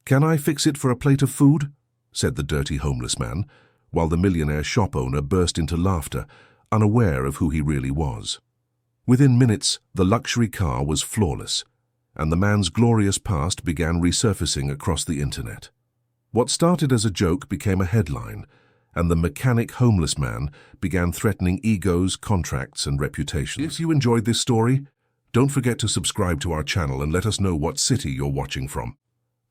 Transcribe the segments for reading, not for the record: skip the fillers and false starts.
"Can I fix it for a plate of food?" said the dirty homeless man, while the millionaire shop owner burst into laughter, unaware of who he really was. Within minutes, the luxury car was flawless, and the man's glorious past began resurfacing across the internet. What started as a joke became a headline, and the mechanic homeless man began threatening egos, contracts, and reputations. If you enjoyed this story, don't forget to subscribe to our channel and let us know what city you're watching from.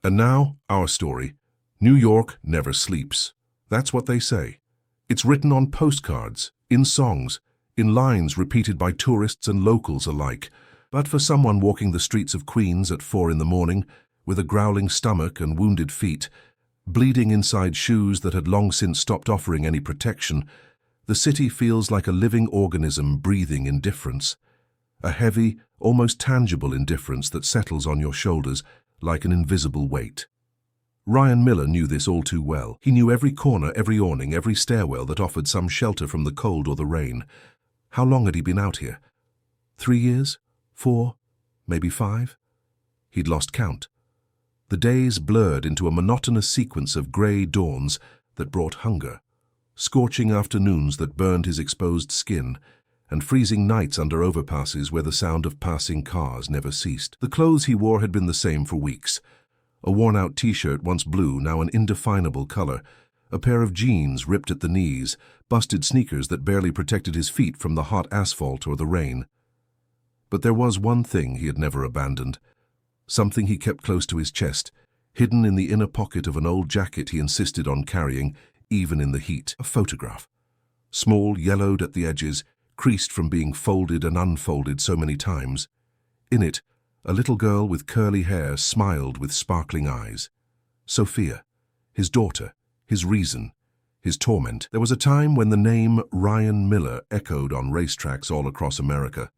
And now, our story. New York never sleeps. That's what they say. It's written on postcards, in songs, in lines repeated by tourists and locals alike. But for someone walking the streets of Queens at 4 in the morning, with a growling stomach and wounded feet, bleeding inside shoes that had long since stopped offering any protection, the city feels like a living organism breathing indifference. A heavy, almost tangible indifference that settles on your shoulders like an invisible weight. Ryan Miller knew this all too well. He knew every corner, every awning, every stairwell that offered some shelter from the cold or the rain. How long had he been out here? 3 years? 4? Maybe 5? He'd lost count. The days blurred into a monotonous sequence of grey dawns that brought hunger, scorching afternoons that burned his exposed skin, and freezing nights under overpasses where the sound of passing cars never ceased. The clothes he wore had been the same for weeks. A worn-out t-shirt, once blue, now an indefinable color, a pair of jeans ripped at the knees, busted sneakers that barely protected his feet from the hot asphalt or the rain. But there was one thing he had never abandoned, something he kept close to his chest, hidden in the inner pocket of an old jacket he insisted on carrying, even in the heat. A photograph. Small, yellowed at the edges, creased from being folded and unfolded so many times. In it, a little girl with curly hair smiled with sparkling eyes. Sophia, his daughter, his reason, his torment. There was a time when the name Ryan Miller echoed on racetracks all across America.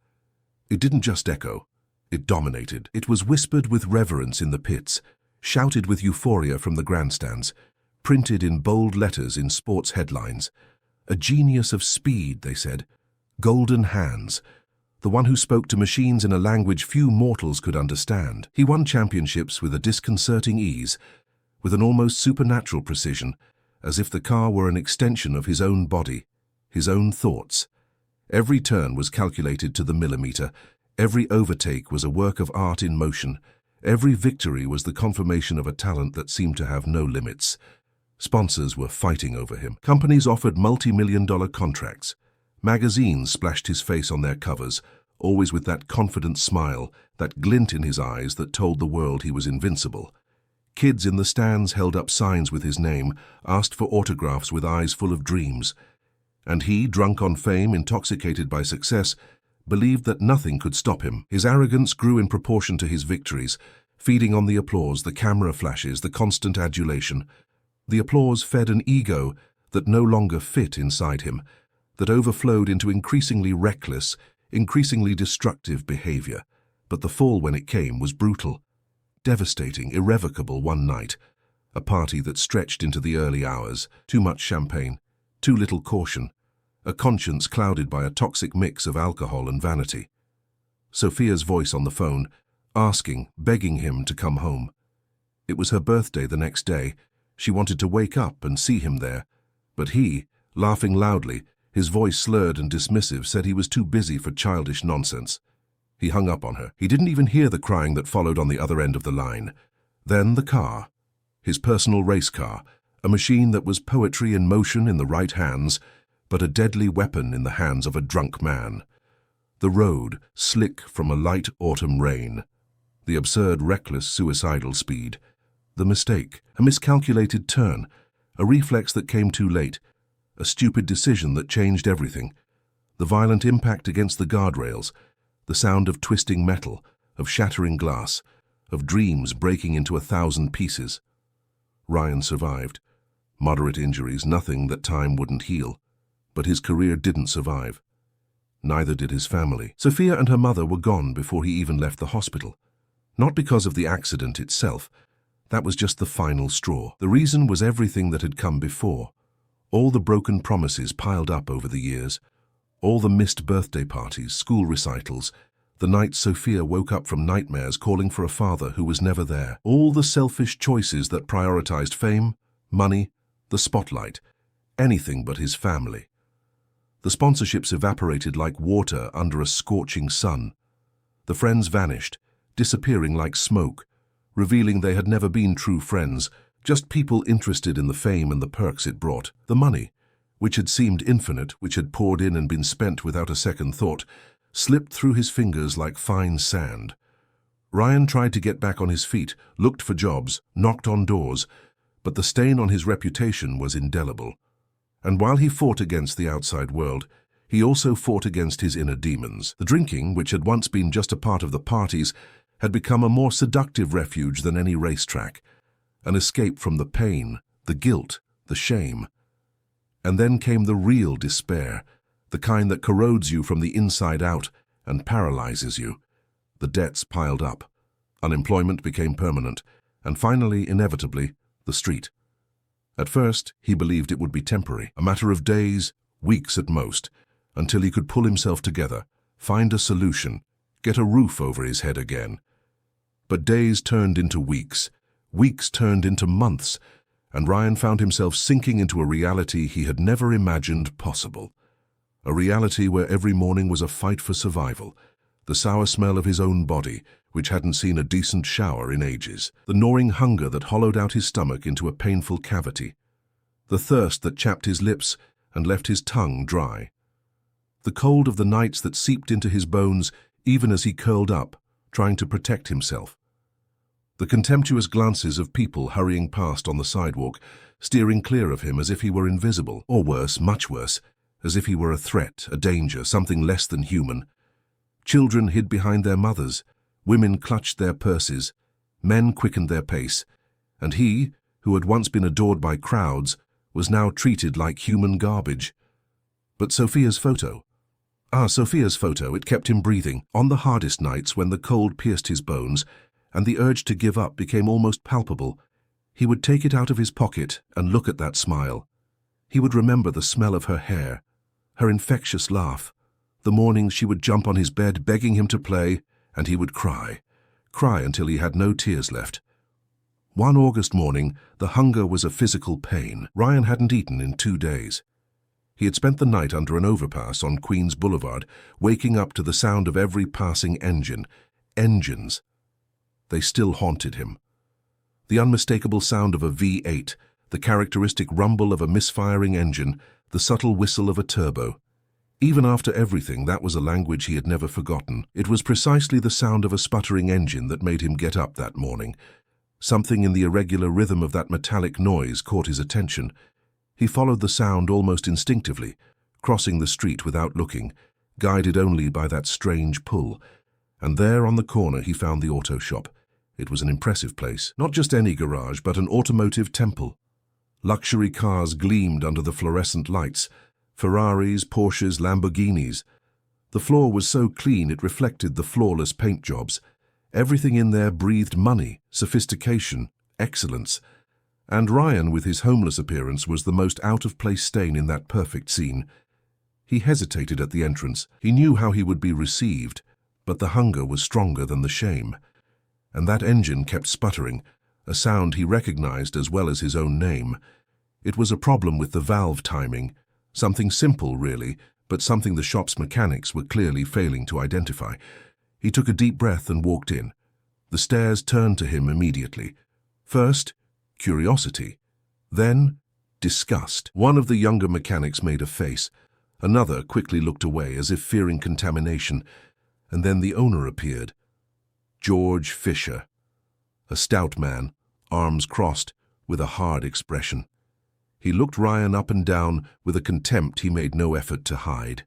It didn't just echo. It dominated. It was whispered with reverence in the pits, shouted with euphoria from the grandstands, printed in bold letters in sports headlines. A genius of speed, they said. Golden hands. The one who spoke to machines in a language few mortals could understand. He won championships with a disconcerting ease, with an almost supernatural precision, as if the car were an extension of his own body, his own thoughts. Every turn was calculated to the millimeter. Every overtake was a work of art in motion. Every victory was the confirmation of a talent that seemed to have no limits. Sponsors were fighting over him. Companies offered multi-million-dollar contracts. Magazines splashed his face on their covers, always with that confident smile, that glint in his eyes that told the world he was invincible. Kids in the stands held up signs with his name, asked for autographs with eyes full of dreams. And he, drunk on fame, intoxicated by success, believed that nothing could stop him. His arrogance grew in proportion to his victories, feeding on the applause, the camera flashes, the constant adulation. The applause fed an ego that no longer fit inside him, that overflowed into increasingly reckless, increasingly destructive behavior. But the fall, when it came, was brutal, devastating, irrevocable. One night, a party that stretched into the early hours, too much champagne, too little caution, a conscience clouded by a toxic mix of alcohol and vanity. Sophia's voice on the phone, asking, begging him to come home. It was her birthday the next day. She wanted to wake up and see him there. But he, laughing loudly, his voice slurred and dismissive, said he was too busy for childish nonsense. He hung up on her. He didn't even hear the crying that followed on the other end of the line. Then the car. His personal race car, a machine that was poetry in motion in the right hands, but a deadly weapon in the hands of a drunk man. The road, slick from a light autumn rain. The absurd, reckless, suicidal speed. The mistake, a miscalculated turn, a reflex that came too late, a stupid decision that changed everything. The violent impact against the guardrails, the sound of twisting metal, of shattering glass, of dreams breaking into 1,000 pieces. Ryan survived. Moderate injuries, nothing that time wouldn't heal. But his career didn't survive. Neither did his family. Sophia and her mother were gone before he even left the hospital. Not because of the accident itself. That was just the final straw. The reason was everything that had come before. All the broken promises piled up over the years. All the missed birthday parties, school recitals, The night Sophia woke up from nightmares calling for a father who was never there. All the selfish choices that prioritized fame, money, the spotlight, anything but his family. The sponsorships evaporated like water under a scorching sun. The friends vanished, disappearing like smoke, revealing they had never been true friends, just people interested in the fame and the perks it brought. The money, which had seemed infinite, which had poured in and been spent without a second thought, slipped through his fingers like fine sand. Ryan tried to get back on his feet, looked for jobs, knocked on doors, but the stain on his reputation was indelible. And while he fought against the outside world, he also fought against his inner demons. The drinking, which had once been just a part of the parties, had become a more seductive refuge than any racetrack, an escape from the pain, the guilt, the shame. And then came the real despair, the kind that corrodes you from the inside out and paralyzes you. The debts piled up. Unemployment became permanent, and finally, inevitably, the street. At first, he believed it would be temporary, a matter of days, weeks at most, until he could pull himself together, find a solution, get a roof over his head again. But days turned into weeks turned into months, and Ryan found himself sinking into a reality he had never imagined possible. A reality where every morning was a fight for survival, the sour smell of his own body, which hadn't seen a decent shower in ages, the gnawing hunger that hollowed out his stomach into a painful cavity, the thirst that chapped his lips and left his tongue dry, the cold of the nights that seeped into his bones even as he curled up, trying to protect himself, the contemptuous glances of people hurrying past on the sidewalk, steering clear of him as if he were invisible, or worse, much worse, as if he were a threat, a danger, something less than human. Children hid behind their mothers, women clutched their purses, men quickened their pace, and he, who had once been adored by crowds, was now treated like human garbage. But Sophia's photo. Sophia's photo, it kept him breathing. On the hardest nights when the cold pierced his bones and the urge to give up became almost palpable, he would take it out of his pocket and look at that smile. He would remember the smell of her hair, her infectious laugh, the mornings she would jump on his bed begging him to play, and he would cry until he had no tears left. One August morning, the hunger was a physical pain. Ryan hadn't eaten in 2 days. He had spent the night under an overpass on Queens Boulevard, waking up to the sound of every passing engine. Engines. They still haunted him. The unmistakable sound of a V8, the characteristic rumble of a misfiring engine, the subtle whistle of a turbo. Even after everything, that was a language he had never forgotten. It was precisely the sound of a sputtering engine that made him get up that morning. Something in the irregular rhythm of that metallic noise caught his attention. He followed the sound almost instinctively, crossing the street without looking, guided only by that strange pull. And there on the corner he found the auto shop. It was an impressive place, not just any garage, but an automotive temple. Luxury cars gleamed under the fluorescent lights, Ferraris, Porsches, Lamborghinis. The floor was so clean it reflected the flawless paint jobs. Everything in there breathed money, sophistication, excellence. And Ryan, with his homeless appearance, was the most out-of-place stain in that perfect scene. He hesitated at the entrance. He knew how he would be received, but the hunger was stronger than the shame. And that engine kept sputtering, a sound he recognized as well as his own name. It was a problem with the valve timing, something simple really, but something the shop's mechanics were clearly failing to identify. He took a deep breath and walked in. The stares turned to him immediately. First, curiosity. Then, disgust. One of the younger mechanics made a face. Another quickly looked away as if fearing contamination. And then the owner appeared. George Fisher. A stout man, arms crossed, with a hard expression. He looked Ryan up and down with a contempt he made no effort to hide.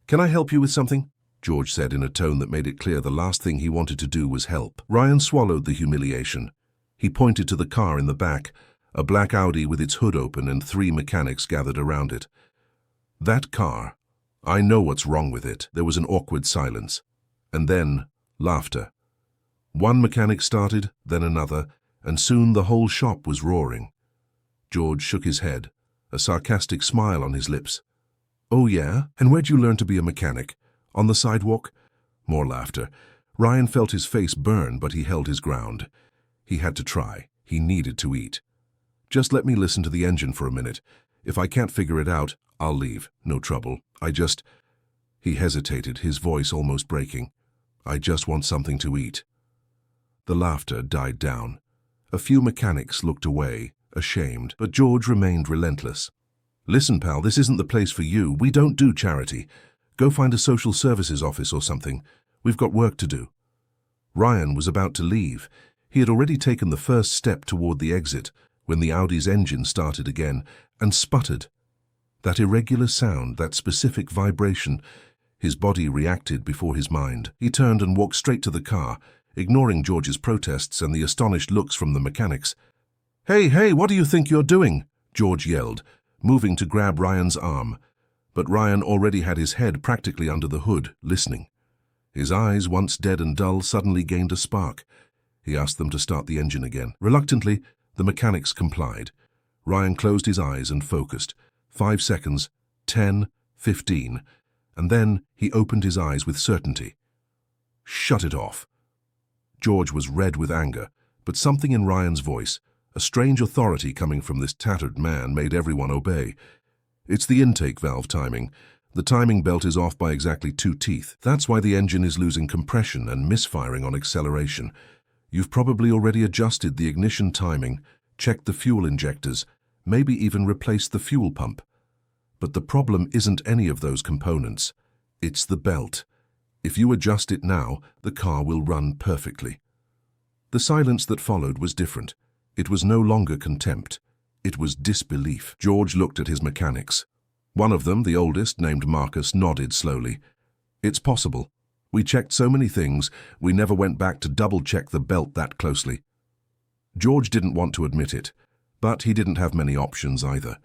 "Can I help you with something?" George said in a tone that made it clear the last thing he wanted to do was help. Ryan swallowed the humiliation. He pointed to the car in the back, a black Audi with its hood open and 3 mechanics gathered around it. "That car. I know what's wrong with it." There was an awkward silence. And then, laughter. One mechanic started, then another, and soon the whole shop was roaring. George shook his head, a sarcastic smile on his lips. "Oh yeah? And where'd you learn to be a mechanic? On the sidewalk?" More laughter. Ryan felt his face burn, but he held his ground. He had to try. He needed to eat. Just let me listen to the engine for a minute. If I can't figure it out, I'll leave. No trouble. He hesitated, his voice almost breaking. I just want something to eat. The laughter died down. A few mechanics looked away, ashamed, but George remained relentless. Listen, pal, this isn't the place for you. We don't do charity. Go find a social services office or something. We've got work to do. Ryan was about to leave. He had already taken the first step toward the exit when the Audi's engine started again and sputtered. That irregular sound, that specific vibration, his body reacted before his mind. He turned and walked straight to the car, ignoring George's protests and the astonished looks from the mechanics. Hey, what do you think you're doing?" George yelled, moving to grab Ryan's arm. But Ryan already had his head practically under the hood, listening. His eyes, once dead and dull, suddenly gained a spark. He asked them to start the engine again. Reluctantly, the mechanics complied. Ryan closed his eyes and focused. 5 seconds, 10, 15, and then he opened his eyes with certainty. Shut it off. George was red with anger, but something in Ryan's voice, a strange authority coming from this tattered man, made everyone obey. It's the intake valve timing. The timing belt is off by exactly 2 teeth. That's why the engine is losing compression and misfiring on acceleration. You've probably already adjusted the ignition timing, checked the fuel injectors, maybe even replaced the fuel pump. But the problem isn't any of those components. It's the belt. If you adjust it now, the car will run perfectly. The silence that followed was different. It was no longer contempt. It was disbelief. George looked at his mechanics. One of them, the oldest, named Marcus, nodded slowly. It's possible. We checked so many things, we never went back to double-check the belt that closely. George didn't want to admit it, but he didn't have many options either.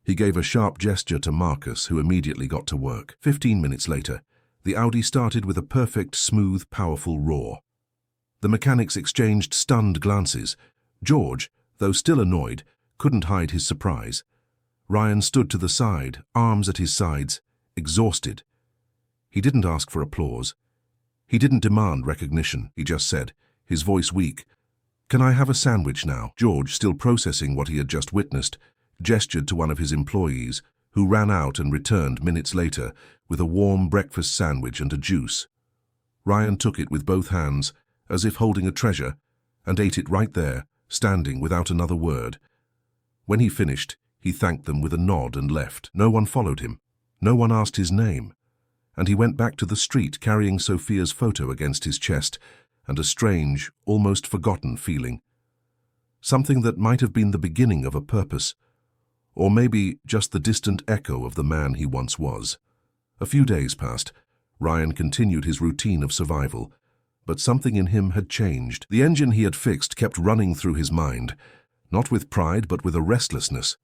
He gave a sharp gesture to Marcus, who immediately got to work. 15 minutes later, the Audi started with a perfect, smooth, powerful roar. The mechanics exchanged stunned glances. George, though still annoyed, couldn't hide his surprise. Ryan stood to the side, arms at his sides, exhausted. He didn't ask for applause. He didn't demand recognition. He just said, his voice weak, "Can I have a sandwich now?" George, still processing what he had just witnessed, gestured to one of his employees, who ran out and returned minutes later with a warm breakfast sandwich and a juice. Ryan took it with both hands, as if holding a treasure, and ate it right there, standing without another word. When he finished, he thanked them with a nod and left. No one followed him. No one asked his name. And he went back to the street carrying Sophia's photo against his chest and a strange, almost forgotten feeling. Something that might have been the beginning of a purpose, or maybe just the distant echo of the man he once was. A few days passed. Ryan continued his routine of survival, but something in him had changed. The engine he had fixed kept running through his mind, not with pride but with a restlessness,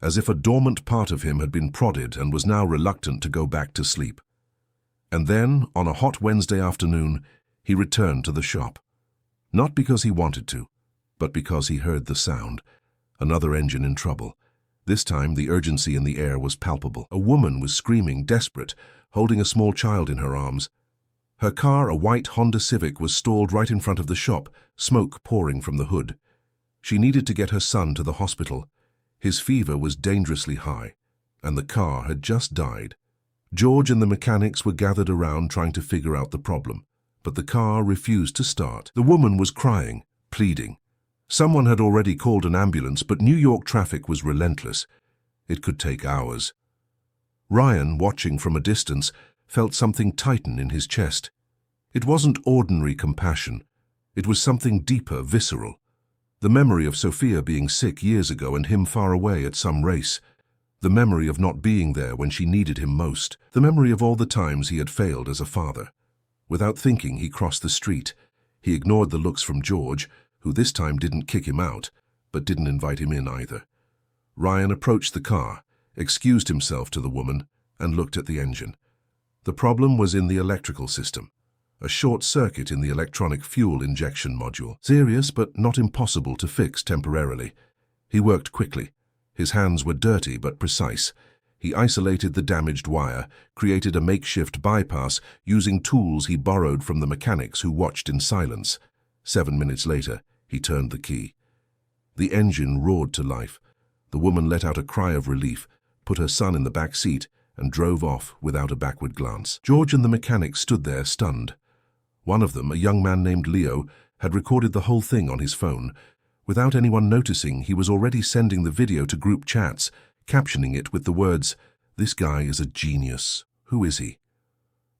as if a dormant part of him had been prodded and was now reluctant to go back to sleep. And then, on a hot Wednesday afternoon, he returned to the shop. Not because he wanted to, but because he heard the sound. Another engine in trouble. This time, the urgency in the air was palpable. A woman was screaming, desperate, holding a small child in her arms. Her car, a white Honda Civic, was stalled right in front of the shop, smoke pouring from the hood. She needed to get her son to the hospital. His fever was dangerously high, and the car had just died. George and the mechanics were gathered around trying to figure out the problem, but the car refused to start. The woman was crying, pleading. Someone had already called an ambulance, but New York traffic was relentless. It could take hours. Ryan, watching from a distance, felt something tighten in his chest. It wasn't ordinary compassion. It was something deeper, visceral. The memory of Sophia being sick years ago and him far away at some race. The memory of not being there when she needed him most. The memory of all the times he had failed as a father. Without thinking, he crossed the street. He ignored the looks from George, who this time didn't kick him out, but didn't invite him in either. Ryan approached the car, excused himself to the woman, and looked at the engine. The problem was in the electrical system. A short circuit in the electronic fuel injection module. Serious, but not impossible to fix temporarily. He worked quickly. His hands were dirty but precise. He isolated the damaged wire, created a makeshift bypass using tools he borrowed from the mechanics who watched in silence. 7 minutes later, he turned the key. The engine roared to life. The woman let out a cry of relief, put her son in the back seat, and drove off without a backward glance. George and the mechanic stood there stunned. One of them, a young man named Leo, had recorded the whole thing on his phone. Without anyone noticing, he was already sending the video to group chats, captioning it with the words, "This guy is a genius. Who is he?"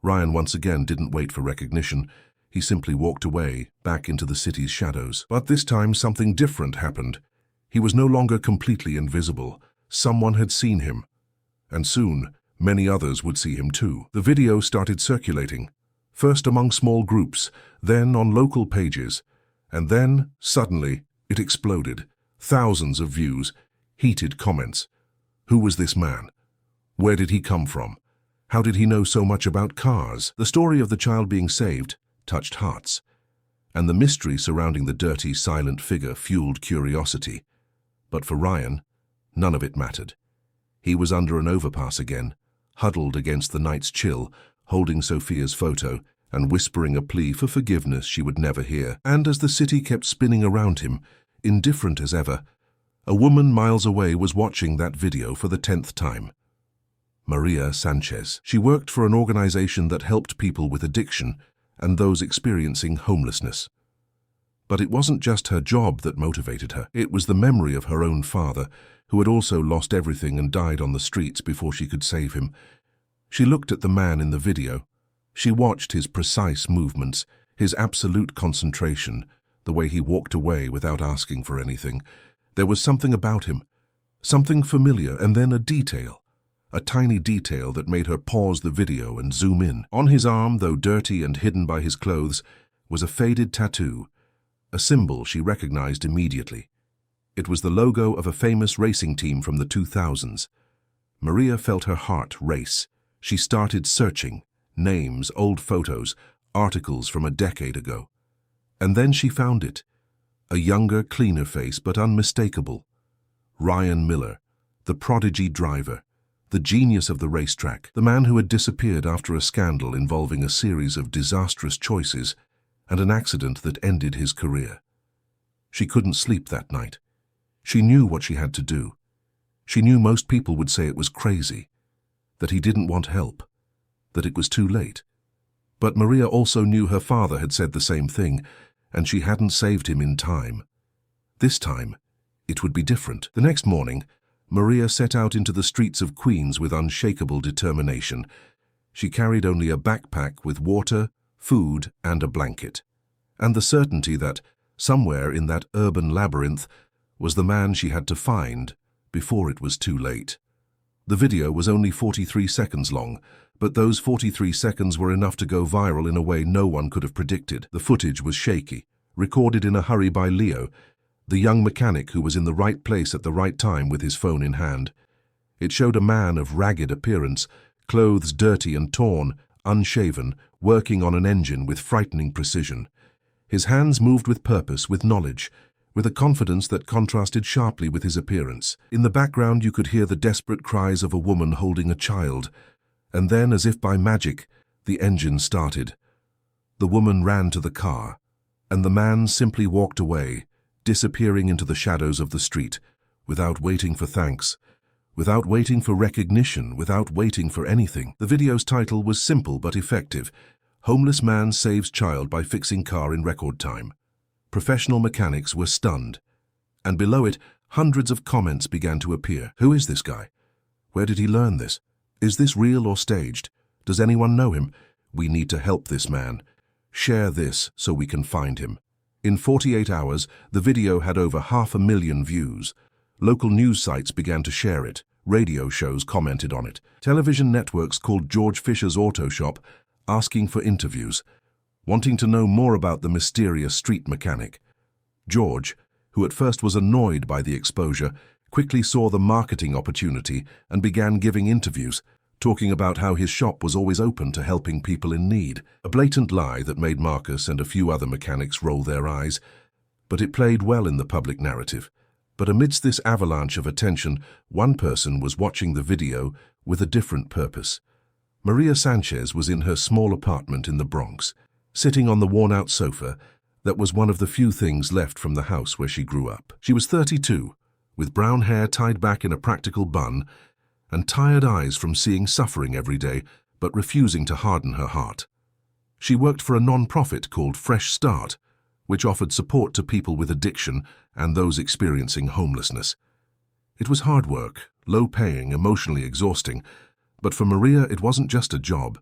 Ryan once again didn't wait for recognition. He simply walked away, back into the city's shadows. But this time something different happened. He was no longer completely invisible. Someone had seen him. And soon, many others would see him too. The video started circulating, first among small groups, then on local pages. And then, suddenly, it exploded. Thousands of views, heated comments. Who was this man? Where did he come from? How did he know so much about cars? The story of the child being saved touched hearts, and the mystery surrounding the dirty, silent figure fueled curiosity. But for Ryan, none of it mattered. He was under an overpass again, huddled against the night's chill, holding Sophia's photo and whispering a plea for forgiveness she would never hear. And as the city kept spinning around him, indifferent as ever, a woman miles away was watching that video for the 10th time. Maria Sanchez. She worked for an organization that helped people with addiction and those experiencing homelessness. But it wasn't just her job that motivated her. It was the memory of her own father, who had also lost everything and died on the streets before she could save him. She looked at the man in the video. She watched his precise movements, his absolute concentration, the way he walked away without asking for anything. There was something about him, something familiar, and then a detail. A tiny detail that made her pause the video and zoom in. On his arm, though dirty and hidden by his clothes, was a faded tattoo, a symbol she recognized immediately. It was the logo of a famous racing team from the 2000s. Maria felt her heart race. She started searching, names, old photos, articles from a decade ago. And then she found it. A younger, cleaner face, but unmistakable. Ryan Miller, the prodigy driver. The genius of the racetrack, the man who had disappeared after a scandal involving a series of disastrous choices and an accident that ended his career. She couldn't sleep that night. She knew what she had to do. She knew most people would say it was crazy, that he didn't want help, that it was too late. But Maria also knew her father had said the same thing, and she hadn't saved him in time. This time, it would be different. The next morning, Maria set out into the streets of Queens with unshakable determination. She carried only a backpack with water, food, and a blanket, and the certainty that, somewhere in that urban labyrinth, was the man she had to find before it was too late. The video was only 43 seconds long, but those 43 seconds were enough to go viral in a way no one could have predicted. The footage was shaky, recorded in a hurry by Leo, the young mechanic who was in the right place at the right time with his phone in hand. It showed a man of ragged appearance, clothes dirty and torn, unshaven, working on an engine with frightening precision. His hands moved with purpose, with knowledge, with a confidence that contrasted sharply with his appearance. In the background you could hear the desperate cries of a woman holding a child, and then, as if by magic, the engine started. The woman ran to the car, and the man simply walked away, disappearing into the shadows of the street, without waiting for thanks, without waiting for recognition, without waiting for anything. The video's title was simple but effective. Homeless man saves child by fixing car in record time. Professional mechanics were stunned. And below it, hundreds of comments began to appear. Who is this guy? Where did he learn this? Is this real or staged? Does anyone know him? We need to help this man. Share this so we can find him. In 48 hours, the video had over 500,000 views. Local news sites began to share it. Radio shows commented on it. Television networks called George Fisher's Auto Shop, asking for interviews, wanting to know more about the mysterious street mechanic. George, who at first was annoyed by the exposure, quickly saw the marketing opportunity and began giving interviews, talking about how his shop was always open to helping people in need. A blatant lie that made Marcus and a few other mechanics roll their eyes, but it played well in the public narrative. But amidst this avalanche of attention, one person was watching the video with a different purpose. Maria Sanchez was in her small apartment in the Bronx, sitting on the worn-out sofa that was one of the few things left from the house where she grew up. She was 32, with brown hair tied back in a practical bun, and tired eyes from seeing suffering every day, but refusing to harden her heart. She worked for a non-profit called Fresh Start, which offered support to people with addiction and those experiencing homelessness. It was hard work, low-paying, emotionally exhausting, but for Maria it wasn't just a job.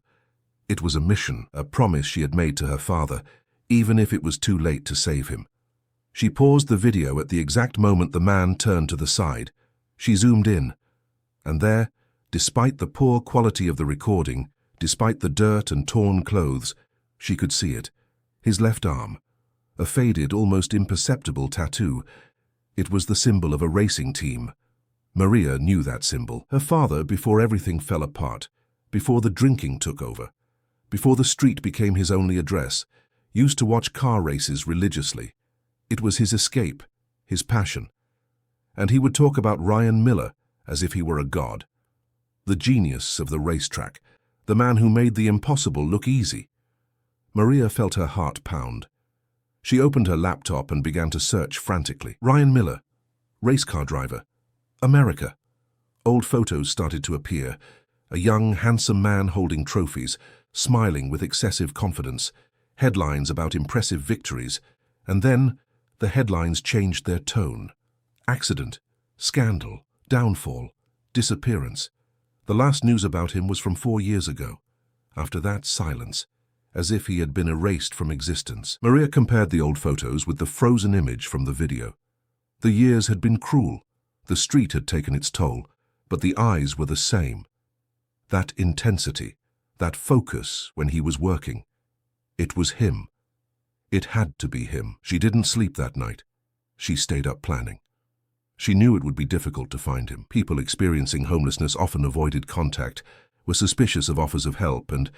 It was a mission, a promise she had made to her father, even if it was too late to save him. She paused the video at the exact moment the man turned to the side. She zoomed in, and there, despite the poor quality of the recording, despite the dirt and torn clothes, she could see it. His left arm, a faded, almost imperceptible tattoo. It was the symbol of a racing team. Maria knew that symbol. Her father, before everything fell apart, before the drinking took over, before the street became his only address, used to watch car races religiously. It was his escape, his passion. And he would talk about Ryan Miller as if he were a god. The genius of the racetrack, the man who made the impossible look easy. Maria felt her heart pound. She opened her laptop and began to search frantically. Ryan Miller, race car driver, America. Old photos started to appear. A young, handsome man holding trophies, smiling with excessive confidence. Headlines about impressive victories. And then, the headlines changed their tone. Accident, scandal, downfall, disappearance. The last news about him was from 4 years ago. After that, silence, as if he had been erased from existence. Maria compared the old photos with the frozen image from the video. The years had been cruel. The street had taken its toll, but the eyes were the same. That intensity, that focus when he was working. It was him. It had to be him. She didn't sleep that night. She stayed up planning. She knew it would be difficult to find him. People experiencing homelessness often avoided contact, were suspicious of offers of help, and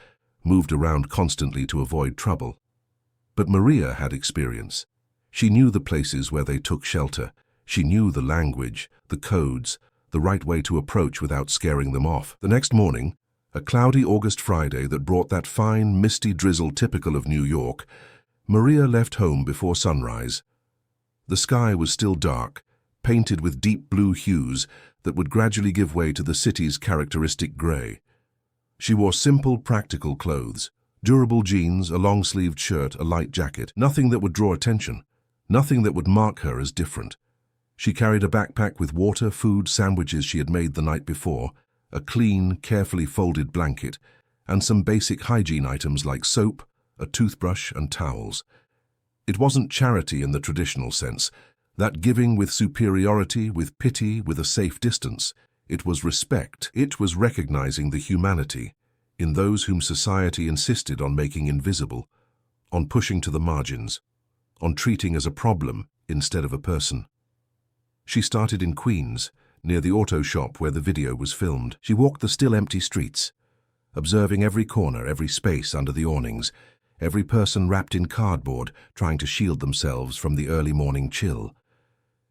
moved around constantly to avoid trouble. But Maria had experience. She knew the places where they took shelter. She knew the language, the codes, the right way to approach without scaring them off. The next morning, a cloudy August Friday that brought that fine, misty drizzle typical of New York, Maria left home before sunrise. The sky was still dark, painted with deep blue hues that would gradually give way to the city's characteristic gray. She wore simple, practical clothes, durable jeans, a long-sleeved shirt, a light jacket, nothing that would draw attention, nothing that would mark her as different. She carried a backpack with water, food, sandwiches she had made the night before, a clean, carefully folded blanket, and some basic hygiene items like soap, a toothbrush, and towels. It wasn't charity in the traditional sense, that giving with superiority, with pity, with a safe distance. It was respect. It was recognizing the humanity in those whom society insisted on making invisible, on pushing to the margins, on treating as a problem instead of a person. She started in Queens, near the auto shop where the video was filmed. She walked the still empty streets, observing every corner, every space under the awnings, every person wrapped in cardboard trying to shield themselves from the early morning chill.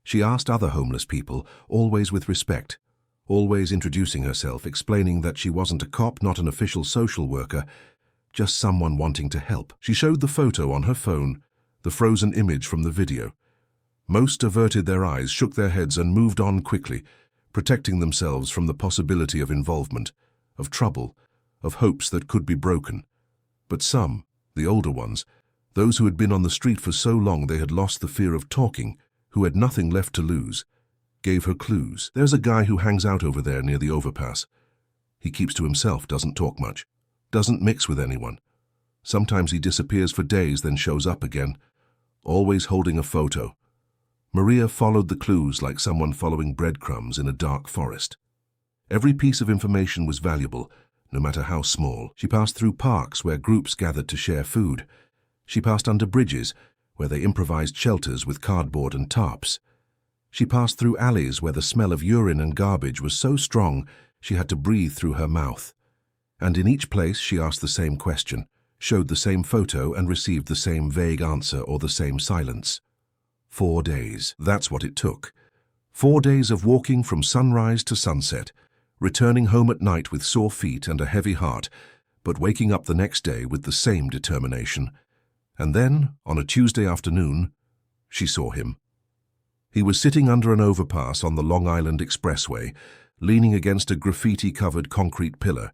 She asked other homeless people, always with respect, always introducing herself, explaining that she wasn't a cop, not an official social worker, just someone wanting to help. She showed the photo on her phone, the frozen image from the video. Most averted their eyes, shook their heads, and moved on quickly, protecting themselves from the possibility of involvement, of trouble, of hopes that could be broken. But some, the older ones, those who had been on the street for so long they had lost the fear of talking, who had nothing left to lose, gave her clues. There's a guy who hangs out over there near the overpass. He keeps to himself, doesn't talk much, doesn't mix with anyone. Sometimes he disappears for days, then shows up again, always holding a photo. Maria followed the clues like someone following breadcrumbs in a dark forest. Every piece of information was valuable, no matter how small. She passed through parks where groups gathered to share food. She passed under bridges where they improvised shelters with cardboard and tarps. She passed through alleys where the smell of urine and garbage was so strong she had to breathe through her mouth. And in each place she asked the same question, showed the same photo, and received the same vague answer or the same silence. 4 days. That's what it took. 4 days of walking from sunrise to sunset, returning home at night with sore feet and a heavy heart, but waking up the next day with the same determination. And then, on a Tuesday afternoon, she saw him. He was sitting under an overpass on the Long Island Expressway, leaning against a graffiti-covered concrete pillar.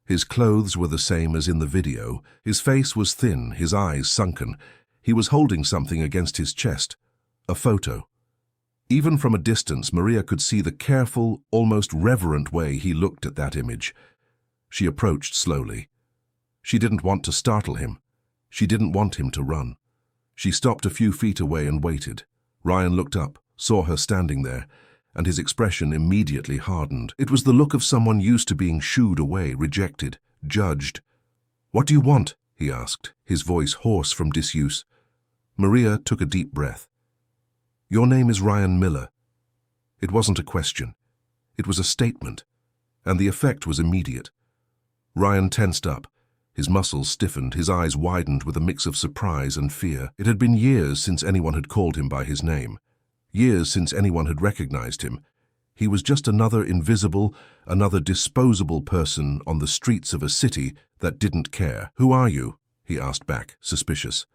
His clothes were the same as in the video. His face was thin, his eyes sunken. He was holding something against his chest, a photo. Even from a distance, Maria could see the careful, almost reverent way he looked at that image. She approached slowly. She didn't want to startle him. She didn't want him to run. She stopped a few feet away and waited. Ryan looked up, saw her standing there, and his expression immediately hardened. It was the look of someone used to being shooed away, rejected, judged. "What do you want?" he asked, his voice hoarse from disuse. Maria took a deep breath. "Your name is Ryan Miller." It wasn't a question. It was a statement, and the effect was immediate. Ryan tensed up. His muscles stiffened, his eyes widened with a mix of surprise and fear. It had been years since anyone had called him by his name. Years since anyone had recognized him. He was just another invisible, another disposable person on the streets of a city that didn't care. "Who are you?" he asked back, suspicious.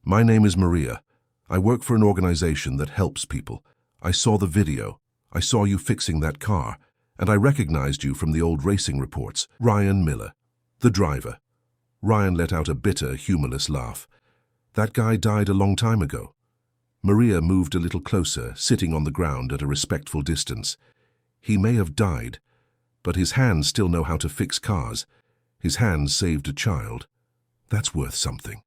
"My name is Maria. I work for an organization that helps people. I saw the video. I saw you fixing that car, and I recognized you from the old racing reports. Ryan Miller, the driver." Ryan let out a bitter, humorless laugh. "That guy died a long time ago." Maria moved a little closer, sitting on the ground at a respectful distance. "He may have died, but his hands still know how to fix cars. His hands saved a child. That's worth something."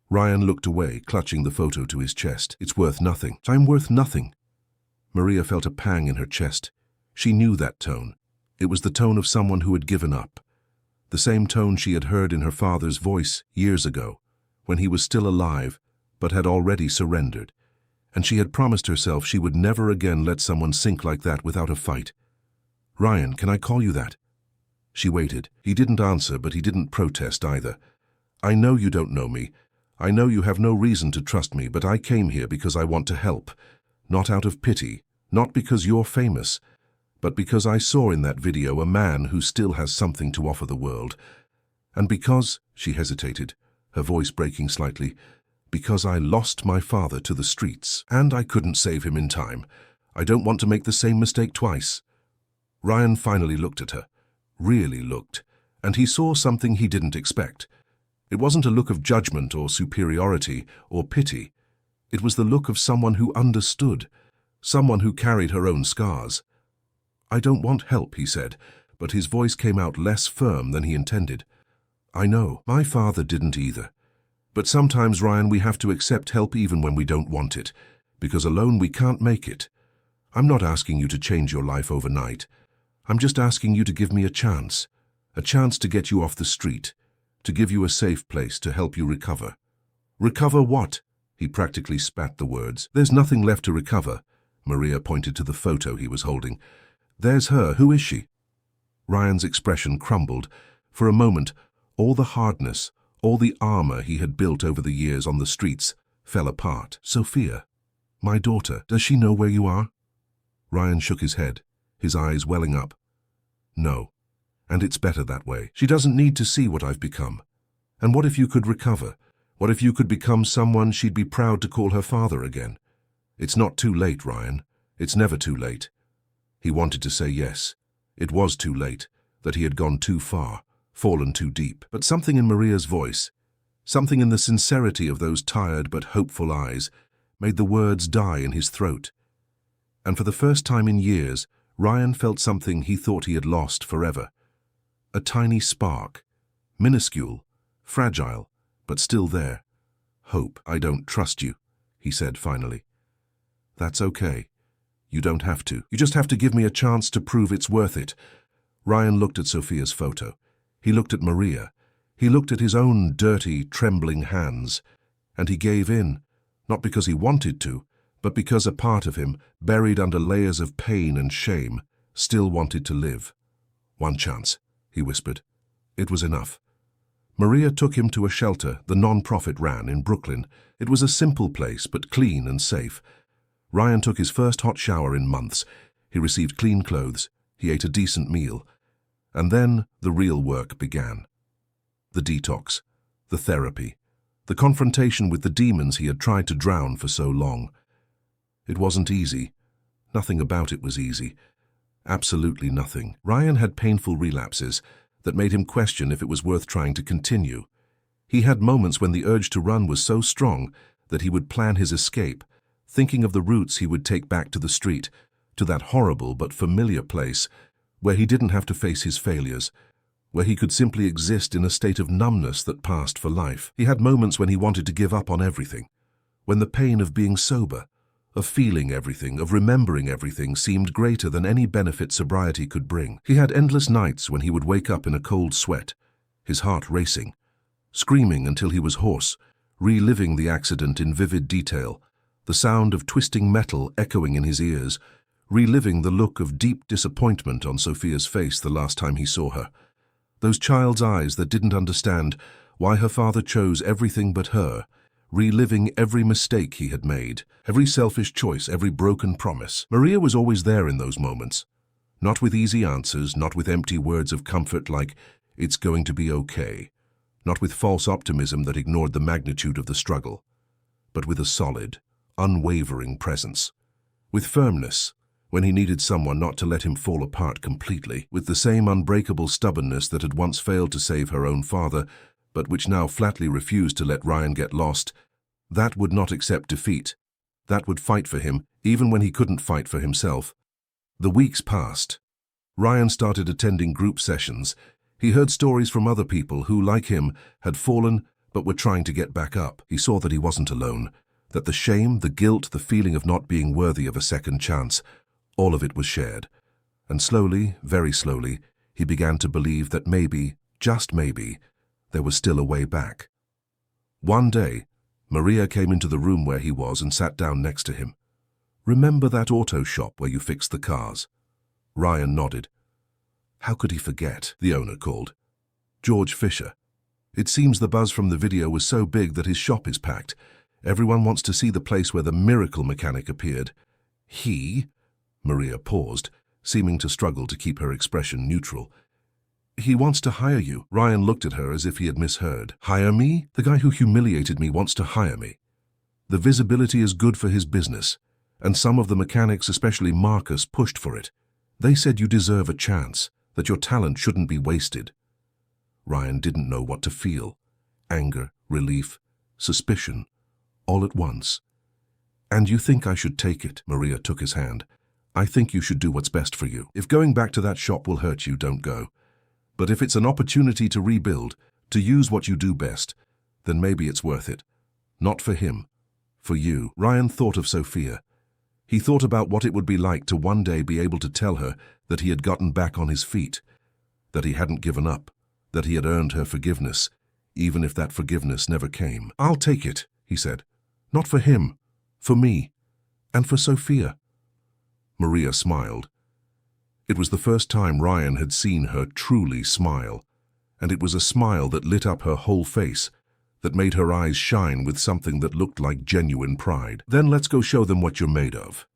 Ryan looked away, clutching the photo to his chest. "It's worth nothing. I'm worth nothing." Maria felt a pang in her chest. She knew that tone. It was the tone of someone who had given up. The same tone she had heard in her father's voice years ago, when he was still alive, but had already surrendered. And she had promised herself she would never again let someone sink like that without a fight. "Ryan, can I call you that?" She waited. He didn't answer, but he didn't protest either. "I know you don't know me. I know you have no reason to trust me, but I came here because I want to help. Not out of pity, not because you're famous, but because I saw in that video a man who still has something to offer the world. And because," she hesitated, her voice breaking slightly, "because I lost my father to the streets, and I couldn't save him in time. I don't want to make the same mistake twice." Ryan finally looked at her, really looked, and he saw something he didn't expect. It wasn't a look of judgment or superiority or pity. It was the look of someone who understood, someone who carried her own scars. "I don't want help," he said, but his voice came out less firm than he intended. "I know. My father didn't either. But sometimes, Ryan, we have to accept help even when we don't want it, because alone we can't make it. I'm not asking you to change your life overnight. I'm just asking you to give me a chance to get you off the street, to give you a safe place to help you recover." "Recover what?" He practically spat the words. "There's nothing left to recover." Maria pointed to the photo he was holding. "There's her. Who is she?" Ryan's expression crumbled. For a moment, all the hardness, all the armor he had built over the years on the streets fell apart. "Sophia, my daughter, does she know where you are?" Ryan shook his head, his eyes welling up. "No, and it's better that way. She doesn't need to see what I've become. And what if you could recover? What if you could become someone she'd be proud to call her father again? It's not too late, Ryan. It's never too late." He wanted to say yes. It was too late, that he had gone too far, fallen too deep. But something in Maria's voice, something in the sincerity of those tired but hopeful eyes, made the words die in his throat. And for the first time in years, Ryan felt something he thought he had lost forever. A tiny spark, minuscule, fragile, but still there. "Hope. I don't trust you," he said finally. "That's okay. You don't have to. You just have to give me a chance to prove it's worth it." Ryan looked at Sophia's photo. He looked at Maria. He looked at his own dirty, trembling hands. And he gave in, not because he wanted to, but because a part of him, buried under layers of pain and shame, still wanted to live. "One chance," he whispered. It was enough. Maria took him to a shelter the non-profit ran in Brooklyn. It was a simple place, but clean and safe. Ryan took his first hot shower in months. He received clean clothes. He ate a decent meal. And then the real work began. The detox, the therapy, the confrontation with the demons he had tried to drown for so long. It wasn't easy. Nothing about it was easy. Absolutely nothing. Ryan had painful relapses that made him question if it was worth trying to continue. He had moments when the urge to run was so strong that he would plan his escape, thinking of the routes he would take back to the street, to that horrible but familiar place where he didn't have to face his failures, where he could simply exist in a state of numbness that passed for life. He had moments when he wanted to give up on everything, when the pain of being sober, of feeling everything, of remembering everything seemed greater than any benefit sobriety could bring. He had endless nights when he would wake up in a cold sweat, his heart racing, screaming until he was hoarse, reliving the accident in vivid detail, the sound of twisting metal echoing in his ears, reliving the look of deep disappointment on Sophia's face the last time he saw her. Those child's eyes that didn't understand why her father chose everything but her, reliving every mistake he had made, every selfish choice, every broken promise. Maria was always there in those moments. Not with easy answers, not with empty words of comfort like, "It's going to be okay," not with false optimism that ignored the magnitude of the struggle, but with a solid, unwavering presence, with firmness when he needed someone not to let him fall apart completely, with the same unbreakable stubbornness that had once failed to save her own father, but which now flatly refused to let Ryan get lost. That would not accept defeat. That would fight for him, even when he couldn't fight for himself. The weeks passed. Ryan started attending group sessions. He heard stories from other people who, like him, had fallen but were trying to get back up. He saw that he wasn't alone, that the shame, the guilt, the feeling of not being worthy of a second chance, all of it was shared. And slowly, very slowly, he began to believe that maybe, just maybe, there was still a way back. One day, Maria came into the room where he was and sat down next to him. "Remember that auto shop where you fixed the cars?" Ryan nodded. How could he forget? The owner called. "George Fisher. It seems the buzz from the video was so big that his shop is packed. Everyone wants to see the place where the miracle mechanic appeared." "He?" Maria paused, seeming to struggle to keep her expression neutral. "He wants to hire you." Ryan looked at her as if he had misheard. "Hire me? The guy who humiliated me wants to hire me. The visibility is good for his business, and some of the mechanics, especially Marcus, pushed for it. They said you deserve a chance, that your talent shouldn't be wasted." Ryan didn't know what to feel. Anger, relief, suspicion, all at once. "And you think I should take it?" Maria took his hand. "I think you should do what's best for you. If going back to that shop will hurt you, don't go. But if it's an opportunity to rebuild, to use what you do best, then maybe it's worth it. Not for him, for you." Ryan thought of Sophia. He thought about what it would be like to one day be able to tell her that he had gotten back on his feet, that he hadn't given up, that he had earned her forgiveness, even if that forgiveness never came. "I'll take it," he said. "Not for him, for me, and for Sophia." Maria smiled. It was the first time Ryan had seen her truly smile, and it was a smile that lit up her whole face, that made her eyes shine with something that looked like genuine pride. "Then let's go show them what you're made of."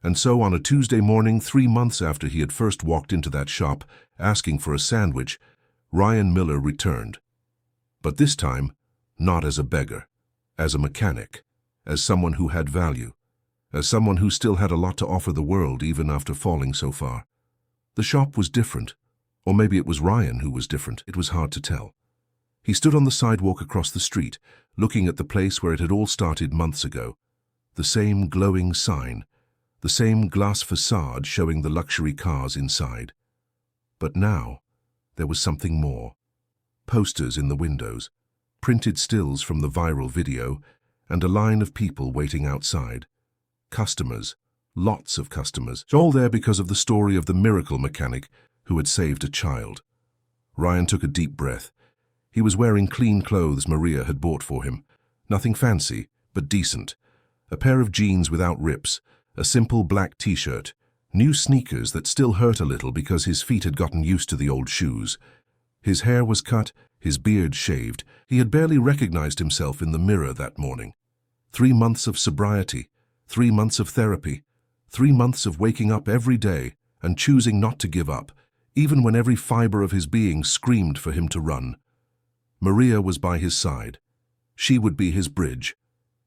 And so on a Tuesday morning, 3 months after he had first walked into that shop, asking for a sandwich, Ryan Miller returned. But this time, not as a beggar, as a mechanic, as someone who had value, as someone who still had a lot to offer the world even after falling so far. The shop was different, or maybe it was Ryan who was different. It was hard to tell. He stood on the sidewalk across the street, looking at the place where it had all started months ago. The same glowing sign, the same glass facade showing the luxury cars inside. But now, there was something more. Posters in the windows, printed stills from the viral video, and a line of people waiting outside. Customers, lots of customers, all there because of the story of the miracle mechanic who had saved a child. Ryan took a deep breath. He was wearing clean clothes Maria had bought for him. Nothing fancy, but decent. A pair of jeans without rips, a simple black t-shirt, new sneakers that still hurt a little because his feet had gotten used to the old shoes. His hair was cut, his beard shaved. He had barely recognized himself in the mirror that morning. 3 months of sobriety, 3 months of therapy, 3 months of waking up every day and choosing not to give up, even when every fiber of his being screamed for him to run. Maria was by his side. She would be his bridge,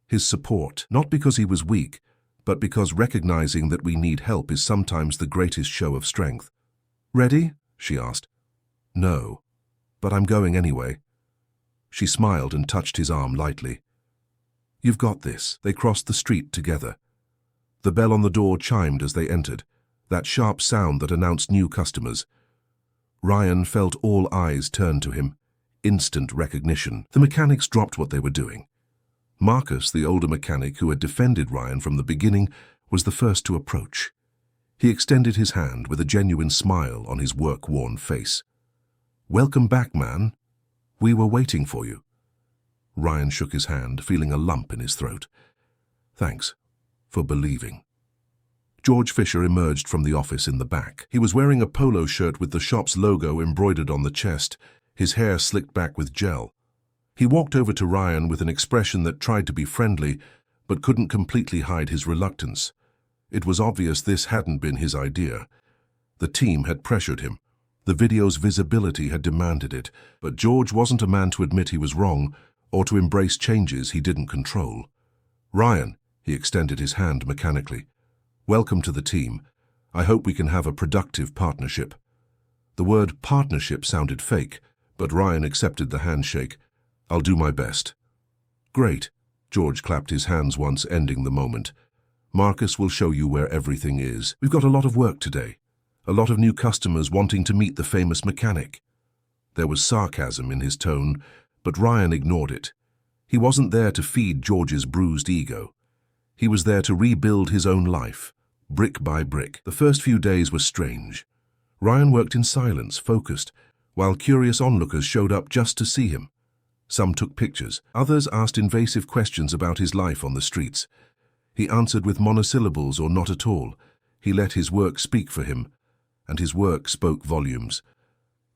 his support, not because he was weak, but because recognizing that we need help is sometimes the greatest show of strength. "Ready?" she asked. "No, but I'm going anyway." She smiled and touched his arm lightly. "You've got this." They crossed the street together. The bell on the door chimed as they entered, that sharp sound that announced new customers. Ryan felt all eyes turn to him. Instant recognition. The mechanics dropped what they were doing. Marcus, the older mechanic who had defended Ryan from the beginning, was the first to approach. He extended his hand with a genuine smile on his work-worn face. "Welcome back, man. We were waiting for you." Ryan shook his hand, feeling a lump in his throat. "Thanks for believing." George Fisher emerged from the office in the back. He was wearing a polo shirt with the shop's logo embroidered on the chest, his hair slicked back with gel. He walked over to Ryan with an expression that tried to be friendly, but couldn't completely hide his reluctance. It was obvious this hadn't been his idea. The team had pressured him. The video's visibility had demanded it, but George wasn't a man to admit he was wrong or to embrace changes he didn't control. "Ryan," he extended his hand mechanically. "Welcome to the team. I hope we can have a productive partnership." The word partnership sounded fake, but Ryan accepted the handshake. "I'll do my best." "Great." George clapped his hands once, ending the moment. "Marcus will show you where everything is. We've got a lot of work today. A lot of new customers wanting to meet the famous mechanic." There was sarcasm in his tone, but Ryan ignored it. He wasn't there to feed George's bruised ego. He was there to rebuild his own life, brick by brick. The first few days were strange. Ryan worked in silence, focused, while curious onlookers showed up just to see him. Some took pictures, others asked invasive questions about his life on the streets. He answered with monosyllables or not at all. He let his work speak for him, and his work spoke volumes.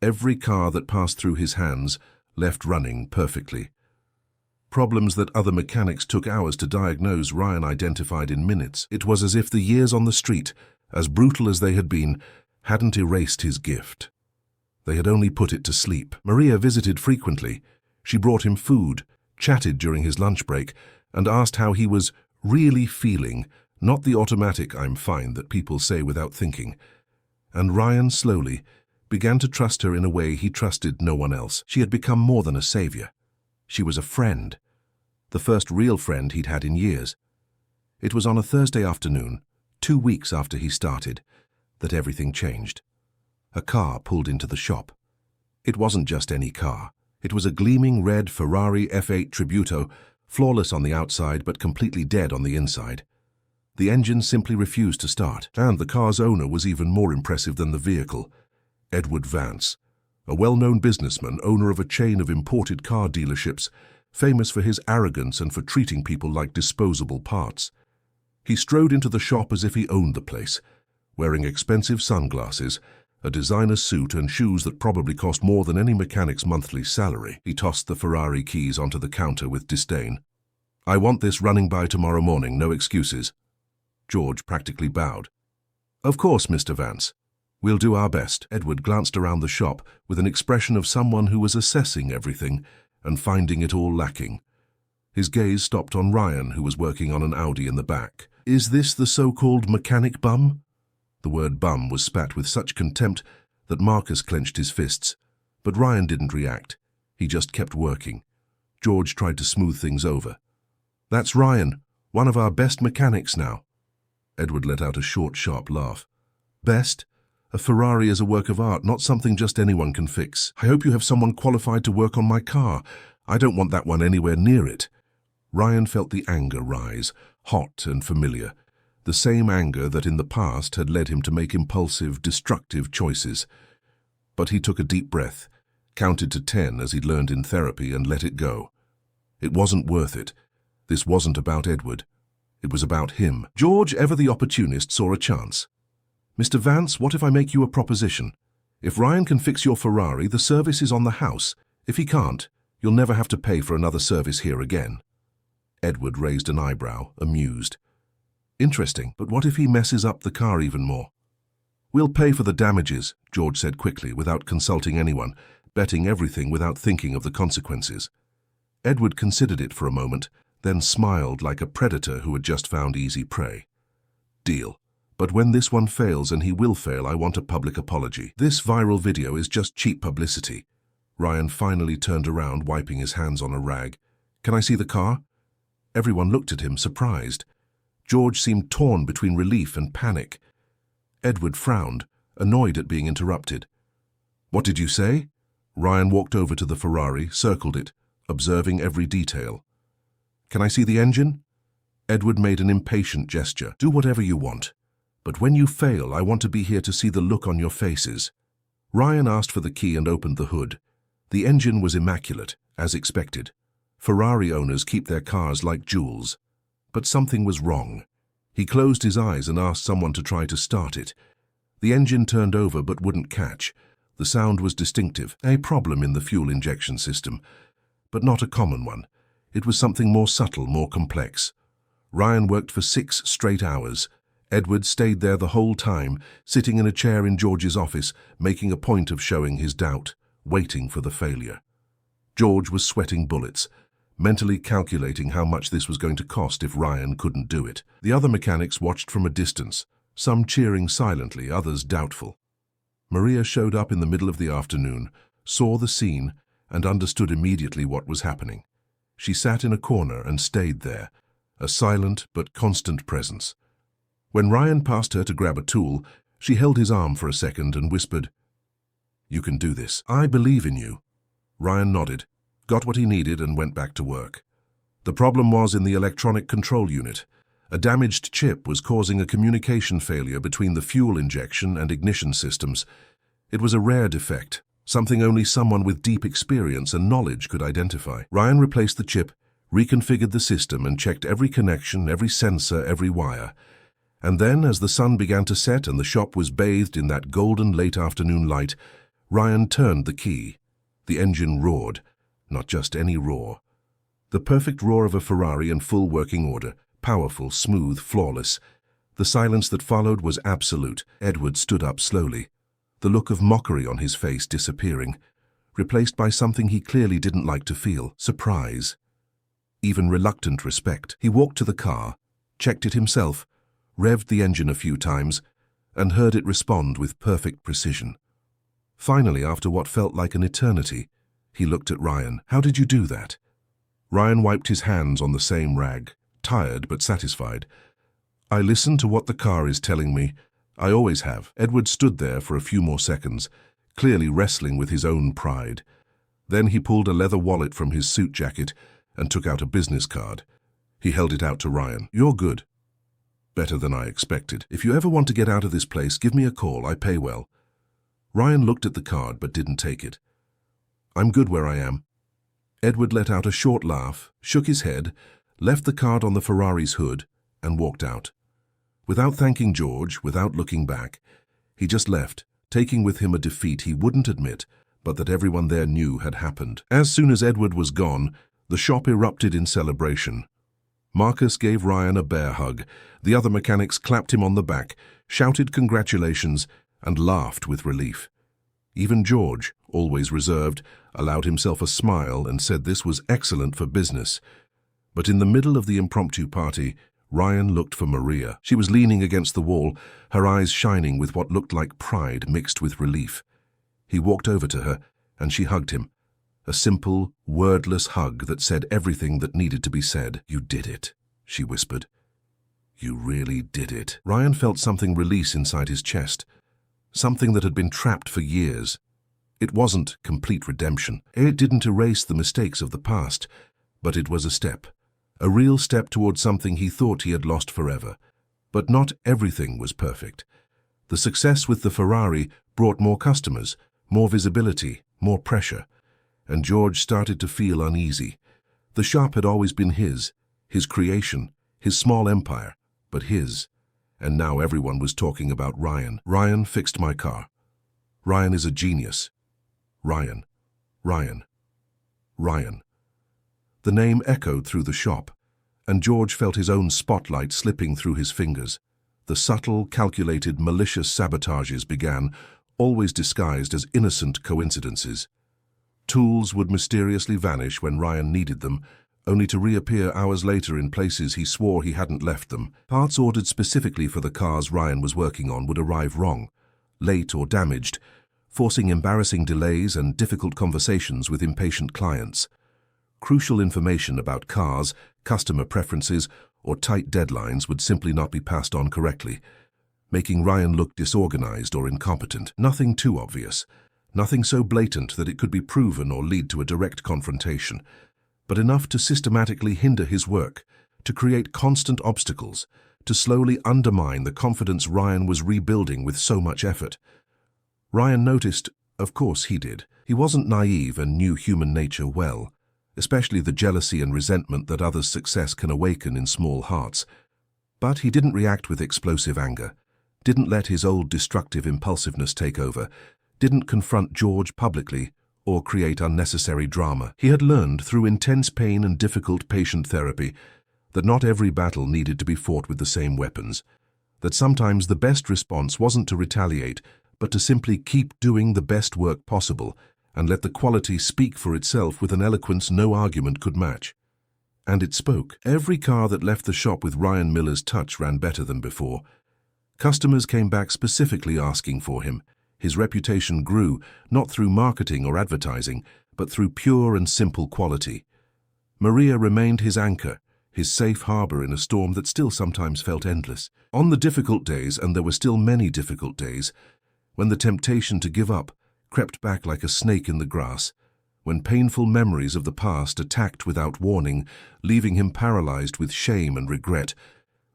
Every car that passed through his hands left running perfectly. Problems that other mechanics took hours to diagnose, Ryan identified in minutes. It was as if the years on the street, as brutal as they had been, hadn't erased his gift. They had only put it to sleep. Maria visited frequently. She brought him food, chatted during his lunch break, and asked how he was really feeling, not the automatic "I'm fine" that people say without thinking. And Ryan slowly began to trust her in a way he trusted no one else. She had become more than a savior. She was a friend, the first real friend he'd had in years. It was on a Thursday afternoon, 2 weeks after he started, that everything changed. A car pulled into the shop. It wasn't just any car. It was a gleaming red Ferrari F8 Tributo, flawless on the outside but completely dead on the inside. The engine simply refused to start, and the car's owner was even more impressive than the vehicle. Edward Vance, a well-known businessman, owner of a chain of imported car dealerships, famous for his arrogance and for treating people like disposable parts. He strode into the shop as if he owned the place, wearing expensive sunglasses, a designer suit and shoes that probably cost more than any mechanic's monthly salary. He tossed the Ferrari keys onto the counter with disdain. "I want this running by tomorrow morning, no excuses." George practically bowed. "Of course, Mr. Vance. We'll do our best." Edward glanced around the shop with an expression of someone who was assessing everything and finding it all lacking. His gaze stopped on Ryan, who was working on an Audi in the back. "Is this the so-called mechanic bum?" The word bum was spat with such contempt that Marcus clenched his fists. But Ryan didn't react. He just kept working. George tried to smooth things over. "That's Ryan, one of our best mechanics now." Edward let out a short, sharp laugh. "Best? A Ferrari is a work of art, not something just anyone can fix. I hope you have someone qualified to work on my car. I don't want that one anywhere near it." Ryan felt the anger rise, hot and familiar. The same anger that in the past had led him to make impulsive, destructive choices. But he took a deep breath, counted to 10 as he'd learned in therapy, and let it go. It wasn't worth it. This wasn't about Edward. It was about him. George, ever the opportunist, saw a chance. "Mr. Vance, what if I make you a proposition? If Ryan can fix your Ferrari, the service is on the house. If he can't, you'll never have to pay for another service here again." Edward raised an eyebrow, amused. Interesting, but what if he messes up the car even more? We'll pay for the damages, George said quickly, without consulting anyone, betting everything without thinking of the consequences. Edward considered it for a moment, then smiled like a predator who had just found easy prey. Deal. But when this one fails, and he will fail, I want a public apology. This viral video is just cheap publicity. Ryan finally turned around, wiping his hands on a rag. Can I see the car? Everyone looked at him, surprised. George seemed torn between relief and panic. Edward frowned, annoyed at being interrupted. What did you say? Ryan walked over to the Ferrari, circled it, observing every detail. Can I see the engine? Edward made an impatient gesture. Do whatever you want. But when you fail, I want to be here to see the look on your faces. Ryan asked for the key and opened the hood. The engine was immaculate, as expected. Ferrari owners keep their cars like jewels. But something was wrong. He closed his eyes and asked someone to try to start it. The engine turned over but wouldn't catch. The sound was distinctive, a problem in the fuel injection system, but not a common one. It was something more subtle, more complex. Ryan worked for 6 straight hours. Edward stayed there the whole time, sitting in a chair in George's office, making a point of showing his doubt, waiting for the failure. George was sweating bullets, mentally calculating how much this was going to cost if Ryan couldn't do it. The other mechanics watched from a distance, some cheering silently, others doubtful. Maria showed up in the middle of the afternoon, saw the scene, and understood immediately what was happening. She sat in a corner and stayed there, a silent but constant presence. When Ryan passed her to grab a tool, she held his arm for a second and whispered, "You can do this. I believe in you." Ryan nodded, got what he needed, and went back to work. The problem was in the electronic control unit. A damaged chip was causing a communication failure between the fuel injection and ignition systems. It was a rare defect, something only someone with deep experience and knowledge could identify. Ryan replaced the chip, reconfigured the system, and checked every connection, every sensor, every wire. And then, as the sun began to set and the shop was bathed in that golden late-afternoon light, Ryan turned the key. The engine roared. Not just any roar. The perfect roar of a Ferrari in full working order, powerful, smooth, flawless. The silence that followed was absolute. Edward stood up slowly, the look of mockery on his face disappearing, replaced by something he clearly didn't like to feel, surprise. Even reluctant respect. He walked to the car, checked it himself, revved the engine a few times, and heard it respond with perfect precision. Finally, after what felt like an eternity, he looked at Ryan. "How did you do that?" Ryan wiped his hands on the same rag, tired but satisfied. "I listen to what the car is telling me. I always have." Edward stood there for a few more seconds, clearly wrestling with his own pride. Then he pulled a leather wallet from his suit jacket and took out a business card. He held it out to Ryan. "You're good. Better than I expected. If you ever want to get out of this place, give me a call. I pay well." Ryan looked at the card but didn't take it. "I'm good where I am." Edward let out a short laugh, shook his head, left the card on the Ferrari's hood, and walked out. Without thanking George, without looking back, he just left, taking with him a defeat he wouldn't admit, but that everyone there knew had happened. As soon as Edward was gone, the shop erupted in celebration. Marcus gave Ryan a bear hug. The other mechanics clapped him on the back, shouted congratulations, and laughed with relief. Even George, always reserved, allowed himself a smile and said this was excellent for business. But in the middle of the impromptu party, Ryan looked for Maria. She was leaning against the wall, her eyes shining with what looked like pride mixed with relief. He walked over to her, and she hugged him. A simple, wordless hug that said everything that needed to be said. "You did it," she whispered. "You really did it." Ryan felt something release inside his chest, something that had been trapped for years. It wasn't complete redemption. It didn't erase the mistakes of the past, but it was a real step towards something he thought he had lost forever. But not everything was perfect. The success with the Ferrari brought more customers, more visibility, more pressure. And George started to feel uneasy. The shop had always been his creation, his small empire, but his. And now everyone was talking about Ryan. "Ryan fixed my car. Ryan is a genius. Ryan, Ryan, Ryan." The name echoed through the shop, and George felt his own spotlight slipping through his fingers. The subtle, calculated, malicious sabotages began, always disguised as innocent coincidences. Tools would mysteriously vanish when Ryan needed them, only to reappear hours later in places he swore he hadn't left them. Parts ordered specifically for the cars Ryan was working on would arrive wrong, late or damaged, forcing embarrassing delays and difficult conversations with impatient clients. Crucial information about cars, customer preferences, or tight deadlines would simply not be passed on correctly, making Ryan look disorganized or incompetent. Nothing too obvious, nothing so blatant that it could be proven or lead to a direct confrontation, but enough to systematically hinder his work, to create constant obstacles, to slowly undermine the confidence Ryan was rebuilding with so much effort. Ryan noticed, of course he did. He wasn't naive and knew human nature well, especially the jealousy and resentment that others' success can awaken in small hearts. But he didn't react with explosive anger, didn't let his old destructive impulsiveness take over, didn't confront George publicly or create unnecessary drama. He had learned through intense pain and difficult patient therapy that not every battle needed to be fought with the same weapons, that sometimes the best response wasn't to retaliate, but to simply keep doing the best work possible and let the quality speak for itself with an eloquence no argument could match. And it spoke. Every car that left the shop with Ryan Miller's touch ran better than before. Customers came back specifically asking for him. His reputation grew, not through marketing or advertising, but through pure and simple quality. Maria remained his anchor, his safe harbor in a storm that still sometimes felt endless. On the difficult days, and there were still many difficult days, when the temptation to give up crept back like a snake in the grass, when painful memories of the past attacked without warning, leaving him paralyzed with shame and regret,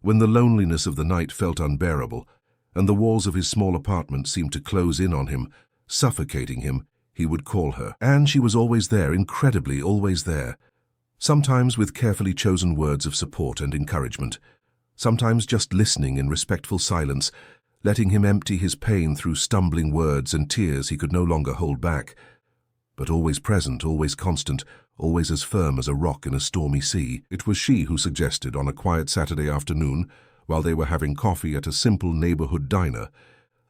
when the loneliness of the night felt unbearable, and the walls of his small apartment seemed to close in on him, suffocating him, he would call her. And she was always there, incredibly always there, sometimes with carefully chosen words of support and encouragement, sometimes just listening in respectful silence, letting him empty his pain through stumbling words and tears he could no longer hold back, but always present, always constant, always as firm as a rock in a stormy sea. It was she who suggested on a quiet Saturday afternoon, while they were having coffee at a simple neighborhood diner,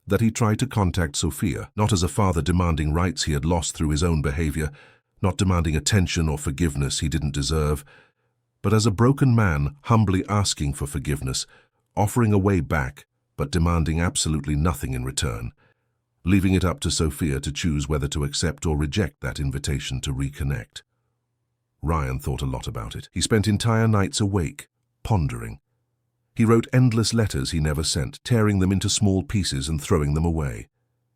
that he tried to contact Sophia, not as a father demanding rights he had lost through his own behavior, not demanding attention or forgiveness he didn't deserve, but as a broken man humbly asking for forgiveness, offering a way back, but demanding absolutely nothing in return, leaving it up to Sophia to choose whether to accept or reject that invitation to reconnect. Ryan thought a lot about it. He spent entire nights awake, pondering. He wrote endless letters he never sent, tearing them into small pieces and throwing them away.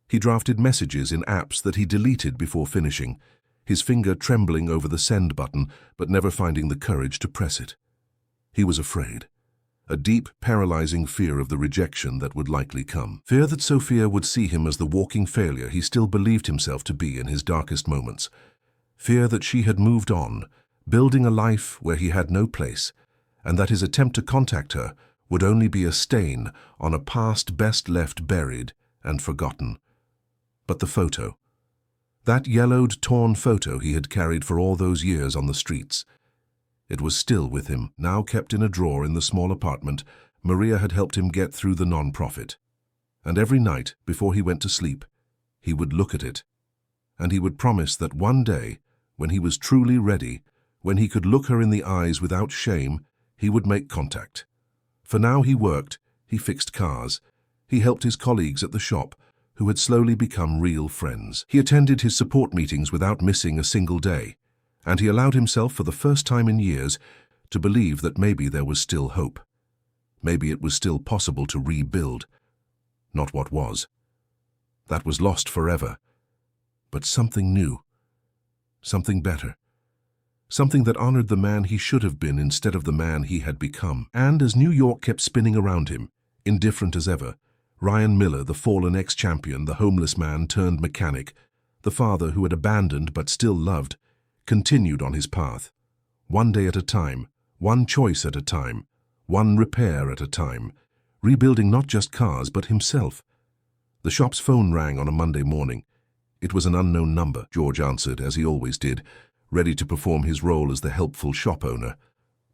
He drafted messages in apps that he deleted before finishing, his finger trembling over the send button but never finding the courage to press it. He was afraid. A deep, paralyzing fear of the rejection that would likely come. Fear that Sophia would see him as the walking failure he still believed himself to be in his darkest moments. Fear that she had moved on, building a life where he had no place, and that his attempt to contact her would only be a stain on a past best left buried and forgotten. But the photo, that yellowed, torn photo he had carried for all those years on the streets, it was still with him, now kept in a drawer in the small apartment Maria had helped him get through the non-profit. And every night, before he went to sleep, he would look at it, and he would promise that one day, when he was truly ready, when he could look her in the eyes without shame, he would make contact. For now he worked, he fixed cars, he helped his colleagues at the shop, who had slowly become real friends. He attended his support meetings without missing a single day, and he allowed himself for the first time in years to believe that maybe there was still hope. Maybe it was still possible to rebuild. Not what was. That was lost forever. But something new. Something better. Something that honored the man he should have been instead of the man he had become. And as New York kept spinning around him, indifferent as ever, Ryan Miller, the fallen ex-champion, the homeless man turned mechanic, the father who had abandoned but still loved, continued on his path, one day at a time, one choice at a time, one repair at a time, rebuilding not just cars but himself. The shop's phone rang on a Monday morning. It was an unknown number. George answered, as he always did, ready to perform his role as the helpful shop owner.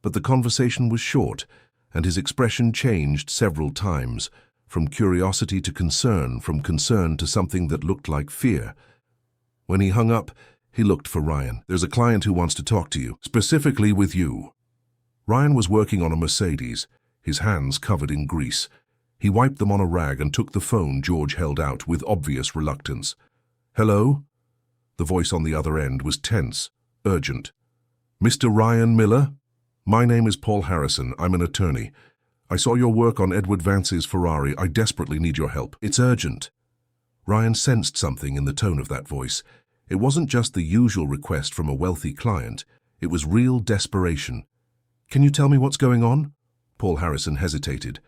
But the conversation was short, and his expression changed several times, from curiosity to concern, from concern to something that looked like fear. When he hung up, he looked for Ryan. "There's a client who wants to talk to you, specifically with you." Ryan was working on a Mercedes, his hands covered in grease. He wiped them on a rag and took the phone George held out with obvious reluctance. "Hello?" The voice on the other end was tense, urgent. "Mr. Ryan Miller? My name is Paul Harrison. I'm an attorney. I saw your work on Edward Vance's Ferrari. I desperately need your help. It's urgent." Ryan sensed something in the tone of that voice. It wasn't just the usual request from a wealthy client. It was real desperation. "Can you tell me what's going on?" Paul Harrison hesitated.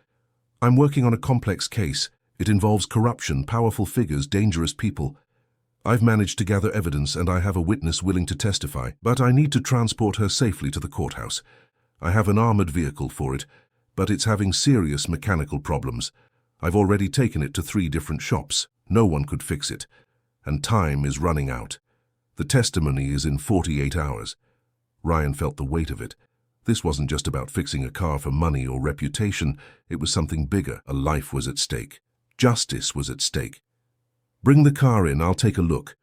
"I'm working on a complex case. It involves corruption, powerful figures, dangerous people. I've managed to gather evidence and I have a witness willing to testify, but I need to transport her safely to the courthouse. I have an armored vehicle for it, but it's having serious mechanical problems. I've already taken it to 3 different shops. No one could fix it. And time is running out. The testimony is in 48 hours. Ryan felt the weight of it. This wasn't just about fixing a car for money or reputation. It was something bigger. A life was at stake. Justice was at stake. "Bring the car in, I'll take a look."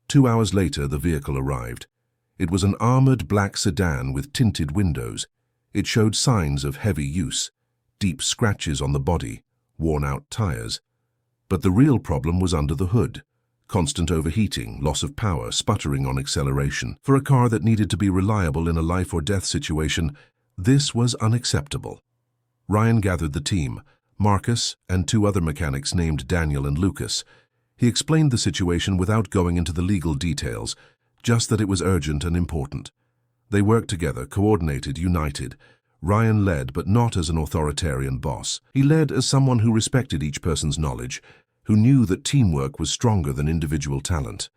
2 hours later, the vehicle arrived. It was an armored black sedan with tinted windows. It showed signs of heavy use, deep scratches on the body, worn-out tires. But the real problem was under the hood. Constant overheating, loss of power, sputtering on acceleration. For a car that needed to be reliable in a life-or-death situation, this was unacceptable. Ryan gathered the team, Marcus and 2 other mechanics named Daniel and Lucas. He explained the situation without going into the legal details, just that it was urgent and important. They worked together, coordinated, united. Ryan led, but not as an authoritarian boss. He led as someone who respected each person's knowledge, who knew that teamwork was stronger than individual talent.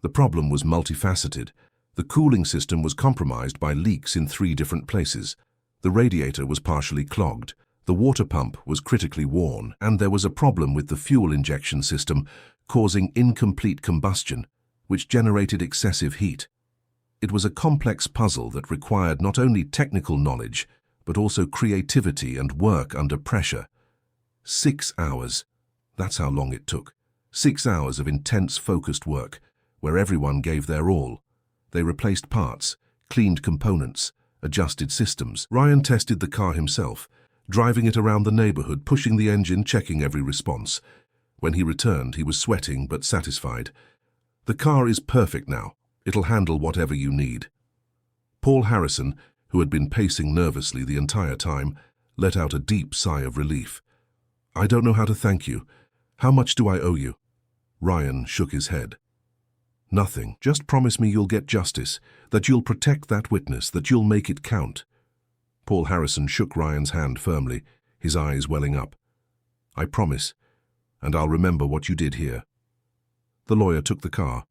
The problem was multifaceted. The cooling system was compromised by leaks in 3 different places. The radiator was partially clogged. The water pump was critically worn, and there was a problem with the fuel injection system, causing incomplete combustion, which generated excessive heat. It was a complex puzzle that required not only technical knowledge, but also creativity and work under pressure. 6 hours. That's how long it took. 6 hours of intense, focused work, where everyone gave their all. They replaced parts, cleaned components, adjusted systems. Ryan tested the car himself, driving it around the neighborhood, pushing the engine, checking every response. When he returned, he was sweating but satisfied. "The car is perfect now. It'll handle whatever you need." Paul Harrison, who had been pacing nervously the entire time, let out a deep sigh of relief. "I don't know how to thank you. How much do I owe you?" Ryan shook his head. "Nothing. Just promise me you'll get justice, that you'll protect that witness, that you'll make it count." Paul Harrison shook Ryan's hand firmly, his eyes welling up. "I promise, and I'll remember what you did here." The lawyer took the car.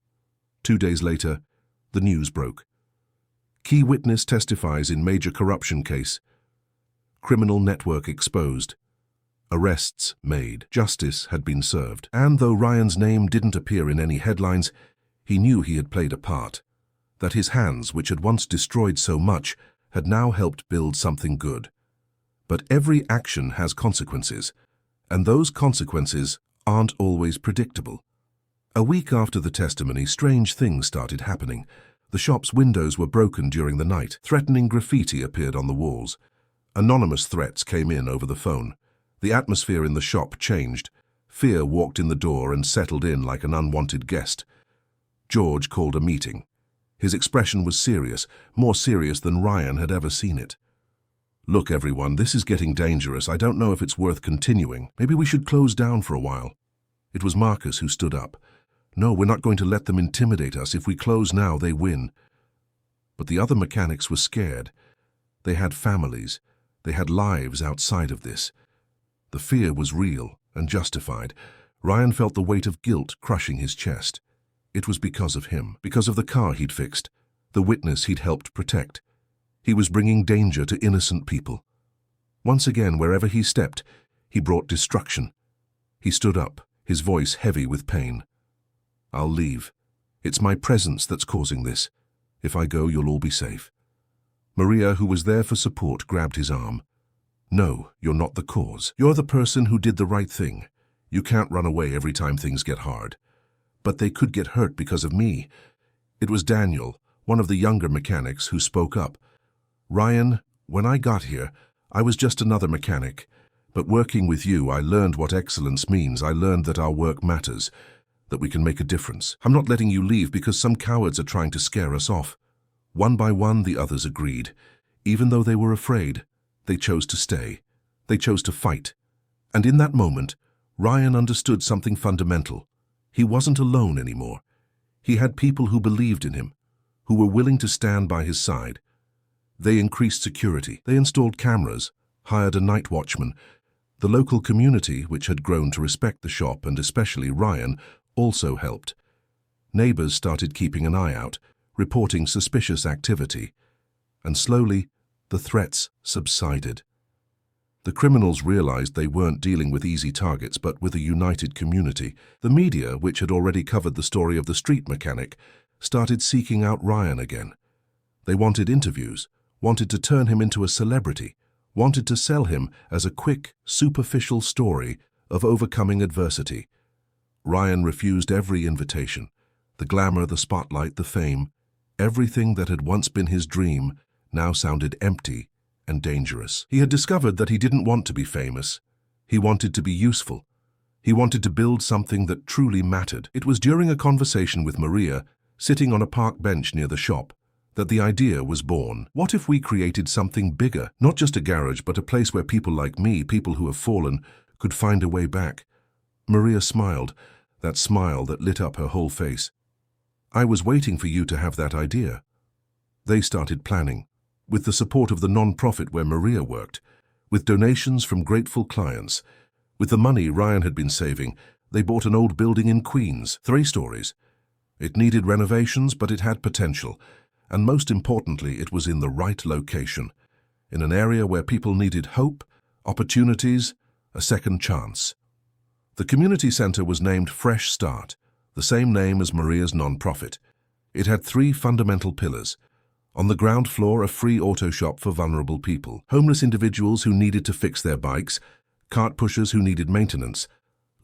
2 days later, the news broke. Key witness testifies in major corruption case. Criminal network exposed. Arrests made. Justice had been served. And though Ryan's name didn't appear in any headlines, he knew he had played a part. That his hands, which had once destroyed so much, had now helped build something good. But every action has consequences, and those consequences aren't always predictable. A week after the testimony, strange things started happening. The shop's windows were broken during the night. Threatening graffiti appeared on the walls. Anonymous threats came in over the phone. The atmosphere in the shop changed. Fear walked in the door and settled in like an unwanted guest. George called a meeting. His expression was serious, more serious than Ryan had ever seen it. "Look, everyone, this is getting dangerous. I don't know if it's worth continuing. Maybe we should close down for a while." It was Marcus who stood up. "No, we're not going to let them intimidate us. If we close now, they win." But the other mechanics were scared. They had families. They had lives outside of this. The fear was real and justified. Ryan felt the weight of guilt crushing his chest. It was because of him, because of the car he'd fixed, the witness he'd helped protect. He was bringing danger to innocent people. Once again, wherever he stepped, he brought destruction. He stood up, his voice heavy with pain. "I'll leave. It's my presence that's causing this. If I go, you'll all be safe." Maria, who was there for support, grabbed his arm. "No, you're not the cause. You're the person who did the right thing. You can't run away every time things get hard." "But they could get hurt because of me." It was Daniel, one of the younger mechanics, who spoke up. "Ryan, when I got here, I was just another mechanic. But working with you, I learned what excellence means. I learned that our work matters, that we can make a difference. I'm not letting you leave because some cowards are trying to scare us off." One by one, the others agreed. Even though they were afraid, they chose to stay. They chose to fight. And in that moment, Ryan understood something fundamental. He wasn't alone anymore. He had people who believed in him, who were willing to stand by his side. They increased security. They installed cameras, hired a night watchman. The local community, which had grown to respect the shop and especially Ryan, also helped. Neighbors started keeping an eye out, reporting suspicious activity. And slowly, the threats subsided. The criminals realized they weren't dealing with easy targets but with a united community. The media, which had already covered the story of the street mechanic, started seeking out Ryan again. They wanted interviews, wanted to turn him into a celebrity, wanted to sell him as a quick, superficial story of overcoming adversity. Ryan refused every invitation. The glamour, the spotlight, the fame, everything that had once been his dream now sounded empty and dangerous. He had discovered that he didn't want to be famous. He wanted to be useful. He wanted to build something that truly mattered. It was during a conversation with Maria, sitting on a park bench near the shop, that the idea was born. What if we created something bigger? Not just a garage, but a place where people like me, people who have fallen, could find a way back. Maria smiled, that smile that lit up her whole face. "I was waiting for you to have that idea." They started planning, with the support of the non-profit where Maria worked, with donations from grateful clients. With the money Ryan had been saving, they bought an old building in Queens, 3 stories. It needed renovations, but it had potential. And most importantly, it was in the right location, in an area where people needed hope, opportunities, a second chance. The community center was named Fresh Start, the same name as Maria's non-profit. It had 3 fundamental pillars. On the ground floor, a free auto shop for vulnerable people, homeless individuals who needed to fix their bikes, cart pushers who needed maintenance,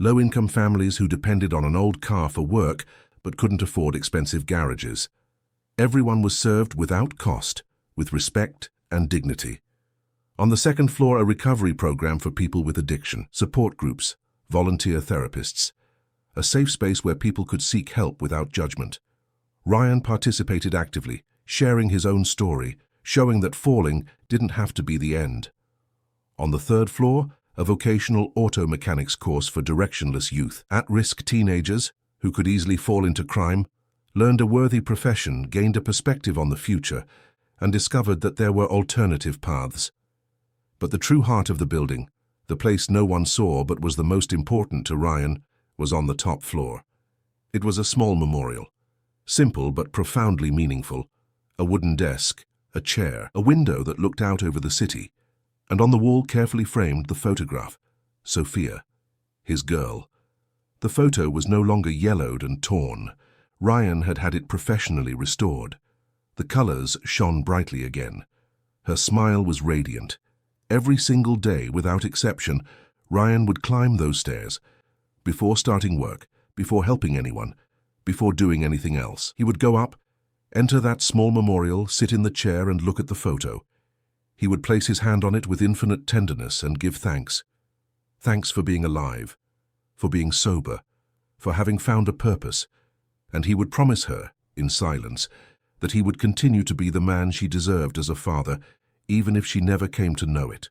low-income families who depended on an old car for work but couldn't afford expensive garages. Everyone was served without cost, with respect and dignity. On the second floor, a recovery program for people with addiction, support groups, volunteer therapists, a safe space where people could seek help without judgment. Ryan participated actively, sharing his own story, showing that falling didn't have to be the end. On the third floor, a vocational auto mechanics course for directionless youth. At-risk teenagers, who could easily fall into crime, learned a worthy profession, gained a perspective on the future, and discovered that there were alternative paths. But the true heart of the building, the place no one saw but was the most important to Ryan, was on the top floor. It was a small memorial, simple but profoundly meaningful. A wooden desk, a chair, a window that looked out over the city, and on the wall, carefully framed, the photograph, Sophia, his girl. The photo was no longer yellowed and torn. Ryan had had it professionally restored. The colors shone brightly again. Her smile was radiant. Every single day, without exception, Ryan would climb those stairs. Before starting work, before helping anyone, before doing anything else, he would go up, enter that small memorial, sit in the chair and look at the photo. He would place his hand on it with infinite tenderness and give thanks. Thanks for being alive, for being sober, for having found a purpose. And he would promise her, in silence, that he would continue to be the man she deserved as a father, even if she never came to know it.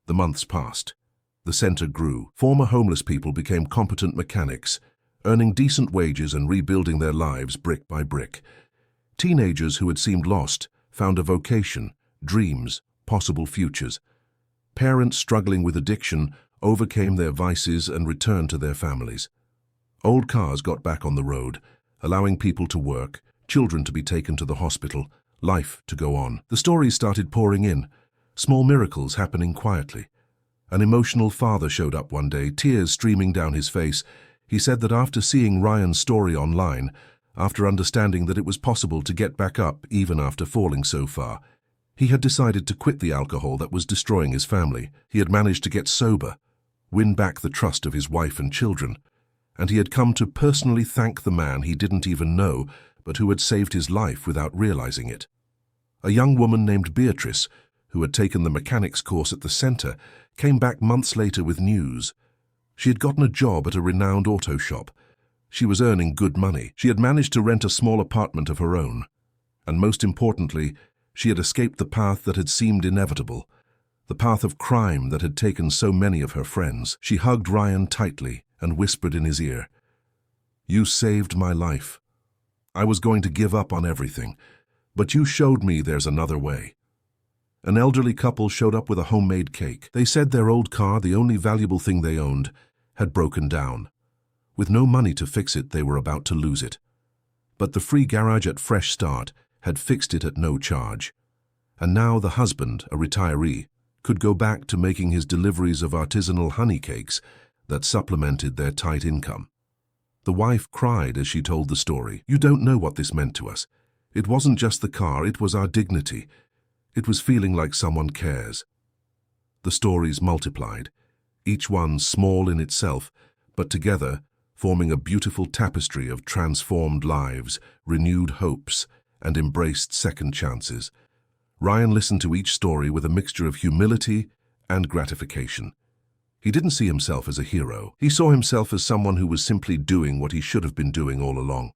The months passed. The center grew. Former homeless people became competent mechanics, earning decent wages and rebuilding their lives brick by brick. Teenagers who had seemed lost found a vocation, dreams, possible futures. Parents struggling with addiction overcame their vices and returned to their families. Old cars got back on the road, allowing people to work, children to be taken to the hospital, life to go on. The stories started pouring in, small miracles happening quietly. An emotional father showed up one day, tears streaming down his face. He said that after seeing Ryan's story online, after understanding that it was possible to get back up even after falling so far, He had decided to quit the alcohol that was destroying his family. He had managed to get sober, win back the trust of his wife and children, and he had come to personally thank the man he didn't even know, but who had saved his life without realizing it. A young woman named Beatrice, who had taken the mechanics course at the center, came back months later with news. She had gotten a job at a renowned auto shop. She was earning good money. She had managed to rent a small apartment of her own. And most importantly, she had escaped the path that had seemed inevitable, the path of crime that had taken so many of her friends. She hugged Ryan tightly and whispered in his ear, "You saved my life. I was going to give up on everything, but you showed me there's another way." An elderly couple showed up with a homemade cake. They said their old car, the only valuable thing they owned, had broken down. With no money to fix it, they were about to lose it. But the free garage at Fresh Start had fixed it at no charge. And now the husband, a retiree, could go back to making his deliveries of artisanal honey cakes that supplemented their tight income. The wife cried as she told the story. "You don't know what this meant to us. It wasn't just the car, it was our dignity. It was feeling like someone cares." The stories multiplied, each one small in itself, but together forming a beautiful tapestry of transformed lives, renewed hopes, and embraced second chances. Ryan listened to each story with a mixture of humility and gratification. He didn't see himself as a hero. He saw himself as someone who was simply doing what he should have been doing all along,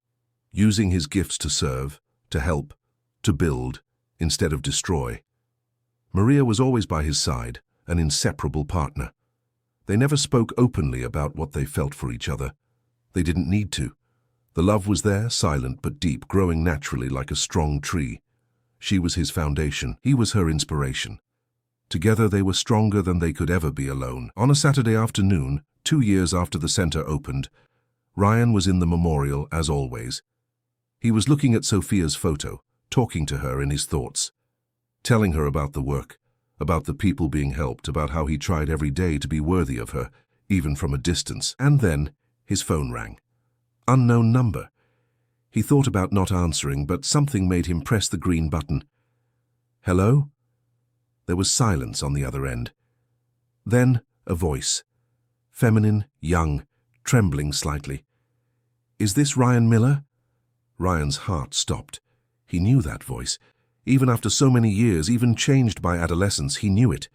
using his gifts to serve, to help, to build, instead of destroy. Maria was always by his side, an inseparable partner. They never spoke openly about what they felt for each other. They didn't need to. The love was there, silent but deep, growing naturally like a strong tree. She was his foundation. He was her inspiration. Together they were stronger than they could ever be alone. On a Saturday afternoon, 2 years after the center opened, Ryan was in the memorial as always. He was looking at Sophia's photo, talking to her in his thoughts, telling her about the work, about the people being helped, about how he tried every day to be worthy of her, even from a distance. And then his phone rang. Unknown number. He thought about not answering, but something made him press the green button. "Hello?" There was silence on the other end. Then a voice. Feminine, young, trembling slightly. "Is this Ryan Miller?" Ryan's heart stopped. He knew that voice. Even after so many years, even changed by adolescence, he knew it.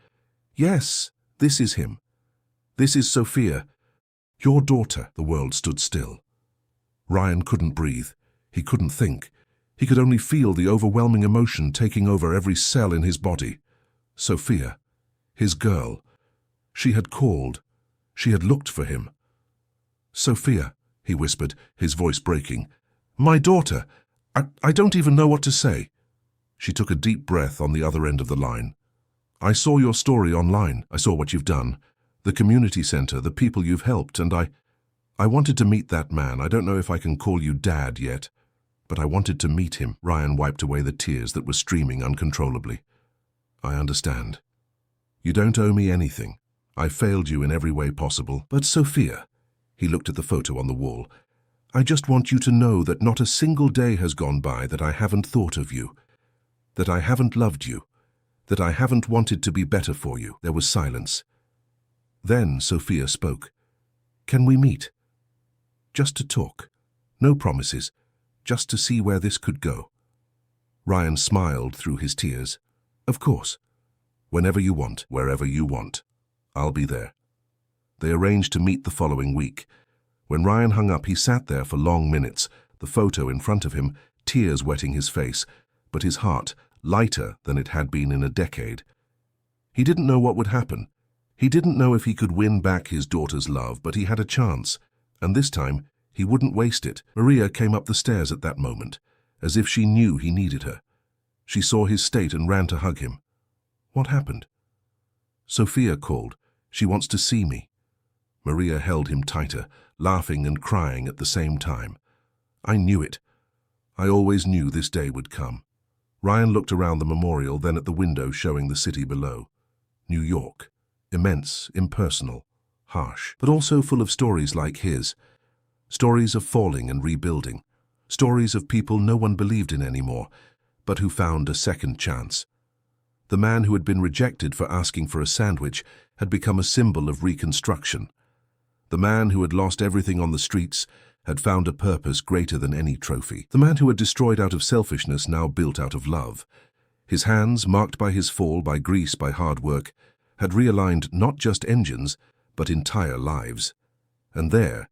"Yes, this is him. This is Sophia. Your daughter." The world stood still. Ryan couldn't breathe. He couldn't think. He could only feel the overwhelming emotion taking over every cell in his body. Sophia, his girl. She had called. She had looked for him. "Sophia," he whispered, his voice breaking. "My daughter. I don't even know what to say." She took a deep breath on the other end of the line. "I saw your story online. I saw what you've done. The community center, the people you've helped, and I wanted to meet that man. I don't know if I can call you Dad yet, but I wanted to meet him." Ryan wiped away the tears that were streaming uncontrollably. "I understand. You don't owe me anything. I failed you in every way possible. But Sophia," he looked at the photo on the wall, "I just want you to know that not a single day has gone by that I haven't thought of you, that I haven't loved you, that I haven't wanted to be better for you." There was silence. Then Sophia spoke. "Can we meet? Just to talk. No promises. Just to see where this could go." Ryan smiled through his tears. "Of course. Whenever you want, wherever you want. I'll be there." They arranged to meet the following week. When Ryan hung up, he sat there for long minutes, the photo in front of him, tears wetting his face, but his heart lighter than it had been in a decade. He didn't know what would happen. He didn't know if he could win back his daughter's love, but he had a chance, and this time he wouldn't waste it. Maria came up the stairs at that moment, as if she knew he needed her. She saw his state and ran to hug him. "What happened?" "Sophia called. She wants to see me." Maria held him tighter, laughing and crying at the same time. "I knew it. I always knew this day would come." Ryan looked around the memorial, then at the window showing the city below. New York. Immense, impersonal, harsh, but also full of stories like his. Stories of falling and rebuilding. Stories of people no one believed in anymore, but who found a second chance. The man who had been rejected for asking for a sandwich had become a symbol of reconstruction. The man who had lost everything on the streets had found a purpose greater than any trophy. The man who had destroyed out of selfishness now built out of love. His hands, marked by his fall, by grease, by hard work, had realigned not just engines, but entire lives. And there,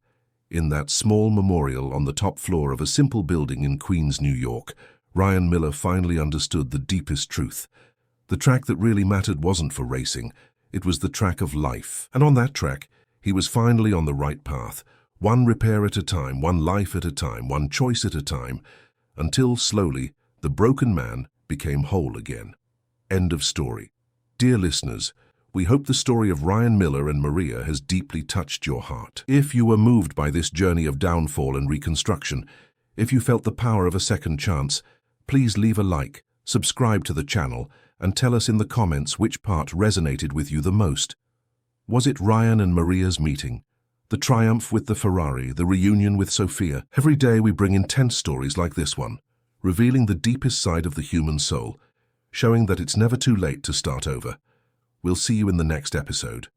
in that small memorial on the top floor of a simple building in Queens, New York, Ryan Miller finally understood the deepest truth. The track that really mattered wasn't for racing, it was the track of life. And on that track, he was finally on the right path, one repair at a time, one life at a time, one choice at a time, until slowly the broken man became whole again. End of story. Dear listeners, we hope the story of Ryan Miller and Maria has deeply touched your heart. If you were moved by this journey of downfall and reconstruction, if you felt the power of a second chance, please leave a like, subscribe to the channel, and tell us in the comments which part resonated with you the most. Was it Ryan and Maria's meeting? The triumph with the Ferrari, the reunion with Sophia? Every day we bring intense stories like this one, revealing the deepest side of the human soul, showing that it's never too late to start over. We'll see you in the next episode.